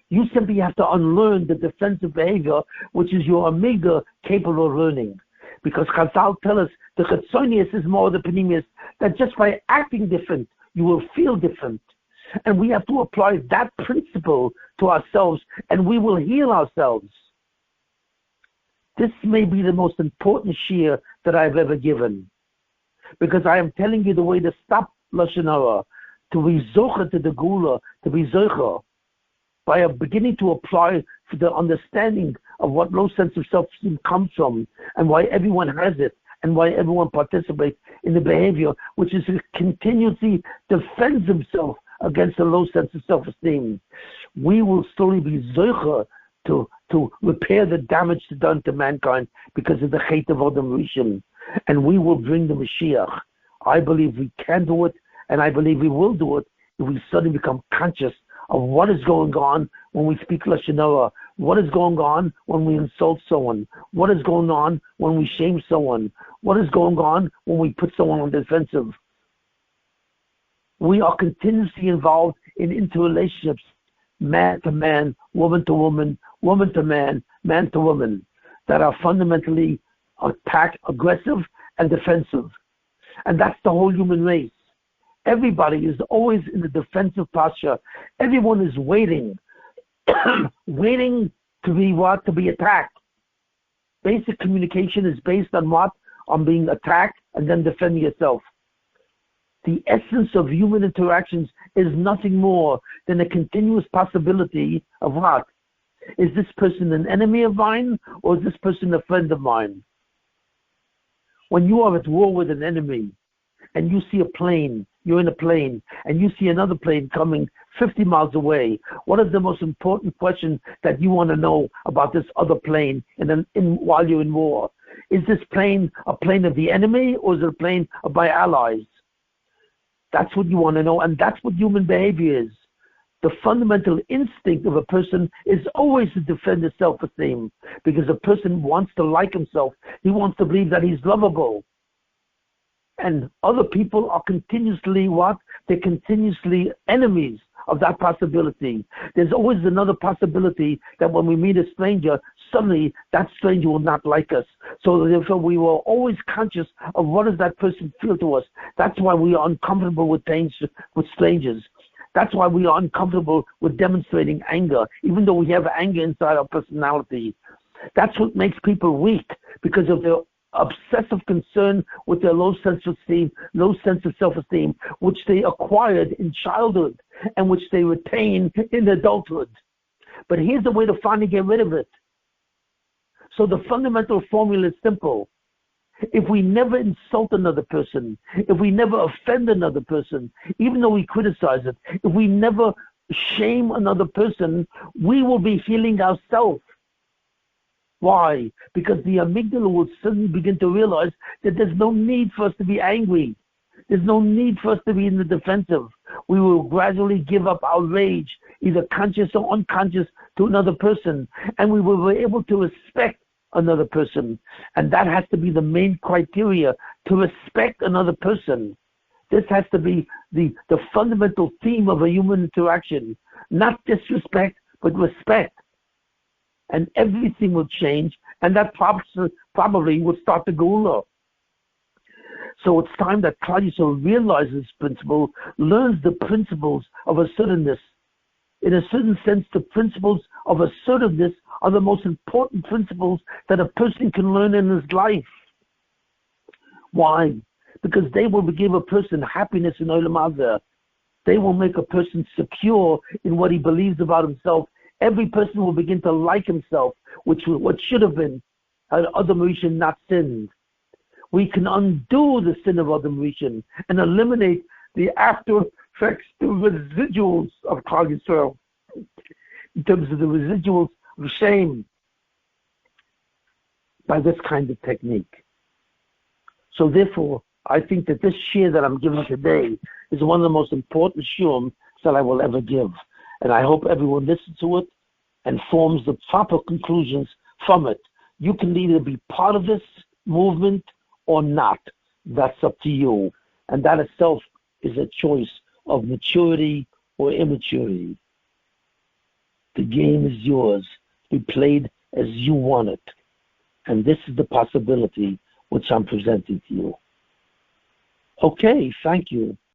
You simply have to unlearn the defensive behavior, which is your amygdala capable of learning. Because Chazal tell us the chetzonius is more the panemius, that just by acting different, you will feel different. And we have to apply that principle to ourselves, and we will heal ourselves. This may be the most important shir that I've ever given, because I am telling you the way to stop Lashon Hara, to be zocher to the Gula, to be zocher, by beginning to apply for the understanding of what low sense of self-esteem comes from, and why everyone has it, and why everyone participates in the behavior, which is continuously defends himself against a low sense of self-esteem. We will slowly be zocher to repair the damage done to mankind because of the Chet of Adam Rishon, and we will bring the Mashiach. I believe we can do it, and I believe we will do it if we suddenly become conscious of what is going on when we speak Lashon Hara, what is going on when we insult someone, what is going on when we shame someone, what is going on when we put someone on the defensive. We are continuously involved in interrelationships, man to man, woman to woman, woman to man, man to woman, that are fundamentally aggressive and defensive. And that's the whole human race. Everybody is always in the defensive posture. Everyone is waiting, waiting to be what? To be attacked. Basic communication is based on what? On being attacked and then defending yourself. The essence of human interactions is nothing more than a continuous possibility of what? Is this person an enemy of mine, or is this person a friend of mine? When you are at war with an enemy and you see a plane, you're in a plane, and you see another plane coming 50 miles away, what is the most important question that you want to know about this other plane while you're in war? Is this plane a plane of the enemy, or is it a plane of my allies? That's what you want to know, and that's what human behavior is. The fundamental instinct of a person is always to defend his self-esteem, because a person wants to like himself. He wants to believe that he's lovable. And other people are continuously what? They're continuously enemies of that possibility. There's always another possibility that when we meet a stranger, suddenly that stranger will not like us. So therefore we were always conscious of what does that person feel to us. That's why we are uncomfortable with strangers. That's why we are uncomfortable with demonstrating anger, even though we have anger inside our personality. That's what makes people weak, because of their obsessive concern with their low sense of self-esteem, which they acquired in childhood. and which they retain in adulthood. But here's the way to finally get rid of it. So the fundamental formula is simple. If we never insult another person, if we never offend another person, even though we criticize it, if we never shame another person, we will be healing ourselves. Why? Because the amygdala will suddenly begin to realize that there's no need for us to be angry. There's no need for us to be in the defensive. We will gradually give up our rage, either conscious or unconscious, to another person, and we will be able to respect another person. And that has to be the main criteria, to respect another person. This has to be the fundamental theme of a human interaction. Not disrespect, but respect. And everything will change, and that probably will start the Geula. So it's time that Klal Yisrael realizes this principle, learns the principles of assertiveness. In a certain sense, the principles of assertiveness are the most important principles that a person can learn in his life. Why? Because they will give a person happiness in Olam Hazeh. They will make a person secure in what he believes about himself. Every person will begin to like himself, what should have been had Adam Rishon not sinned. We can undo the sin of Adam Rishon and eliminate the after effects, the residuals of Klal Yisrael, in terms of the residuals of shame, by this kind of technique. So therefore, I think that this shir that I'm giving today is one of the most important shiurim that I will ever give. And I hope everyone listens to it and forms the proper conclusions from it. You can either be part of this movement or not. That's up to you. And that itself is a choice of maturity or immaturity. The game is yours. Be played as you want it. And this is the possibility which I'm presenting to you. Okay, thank you.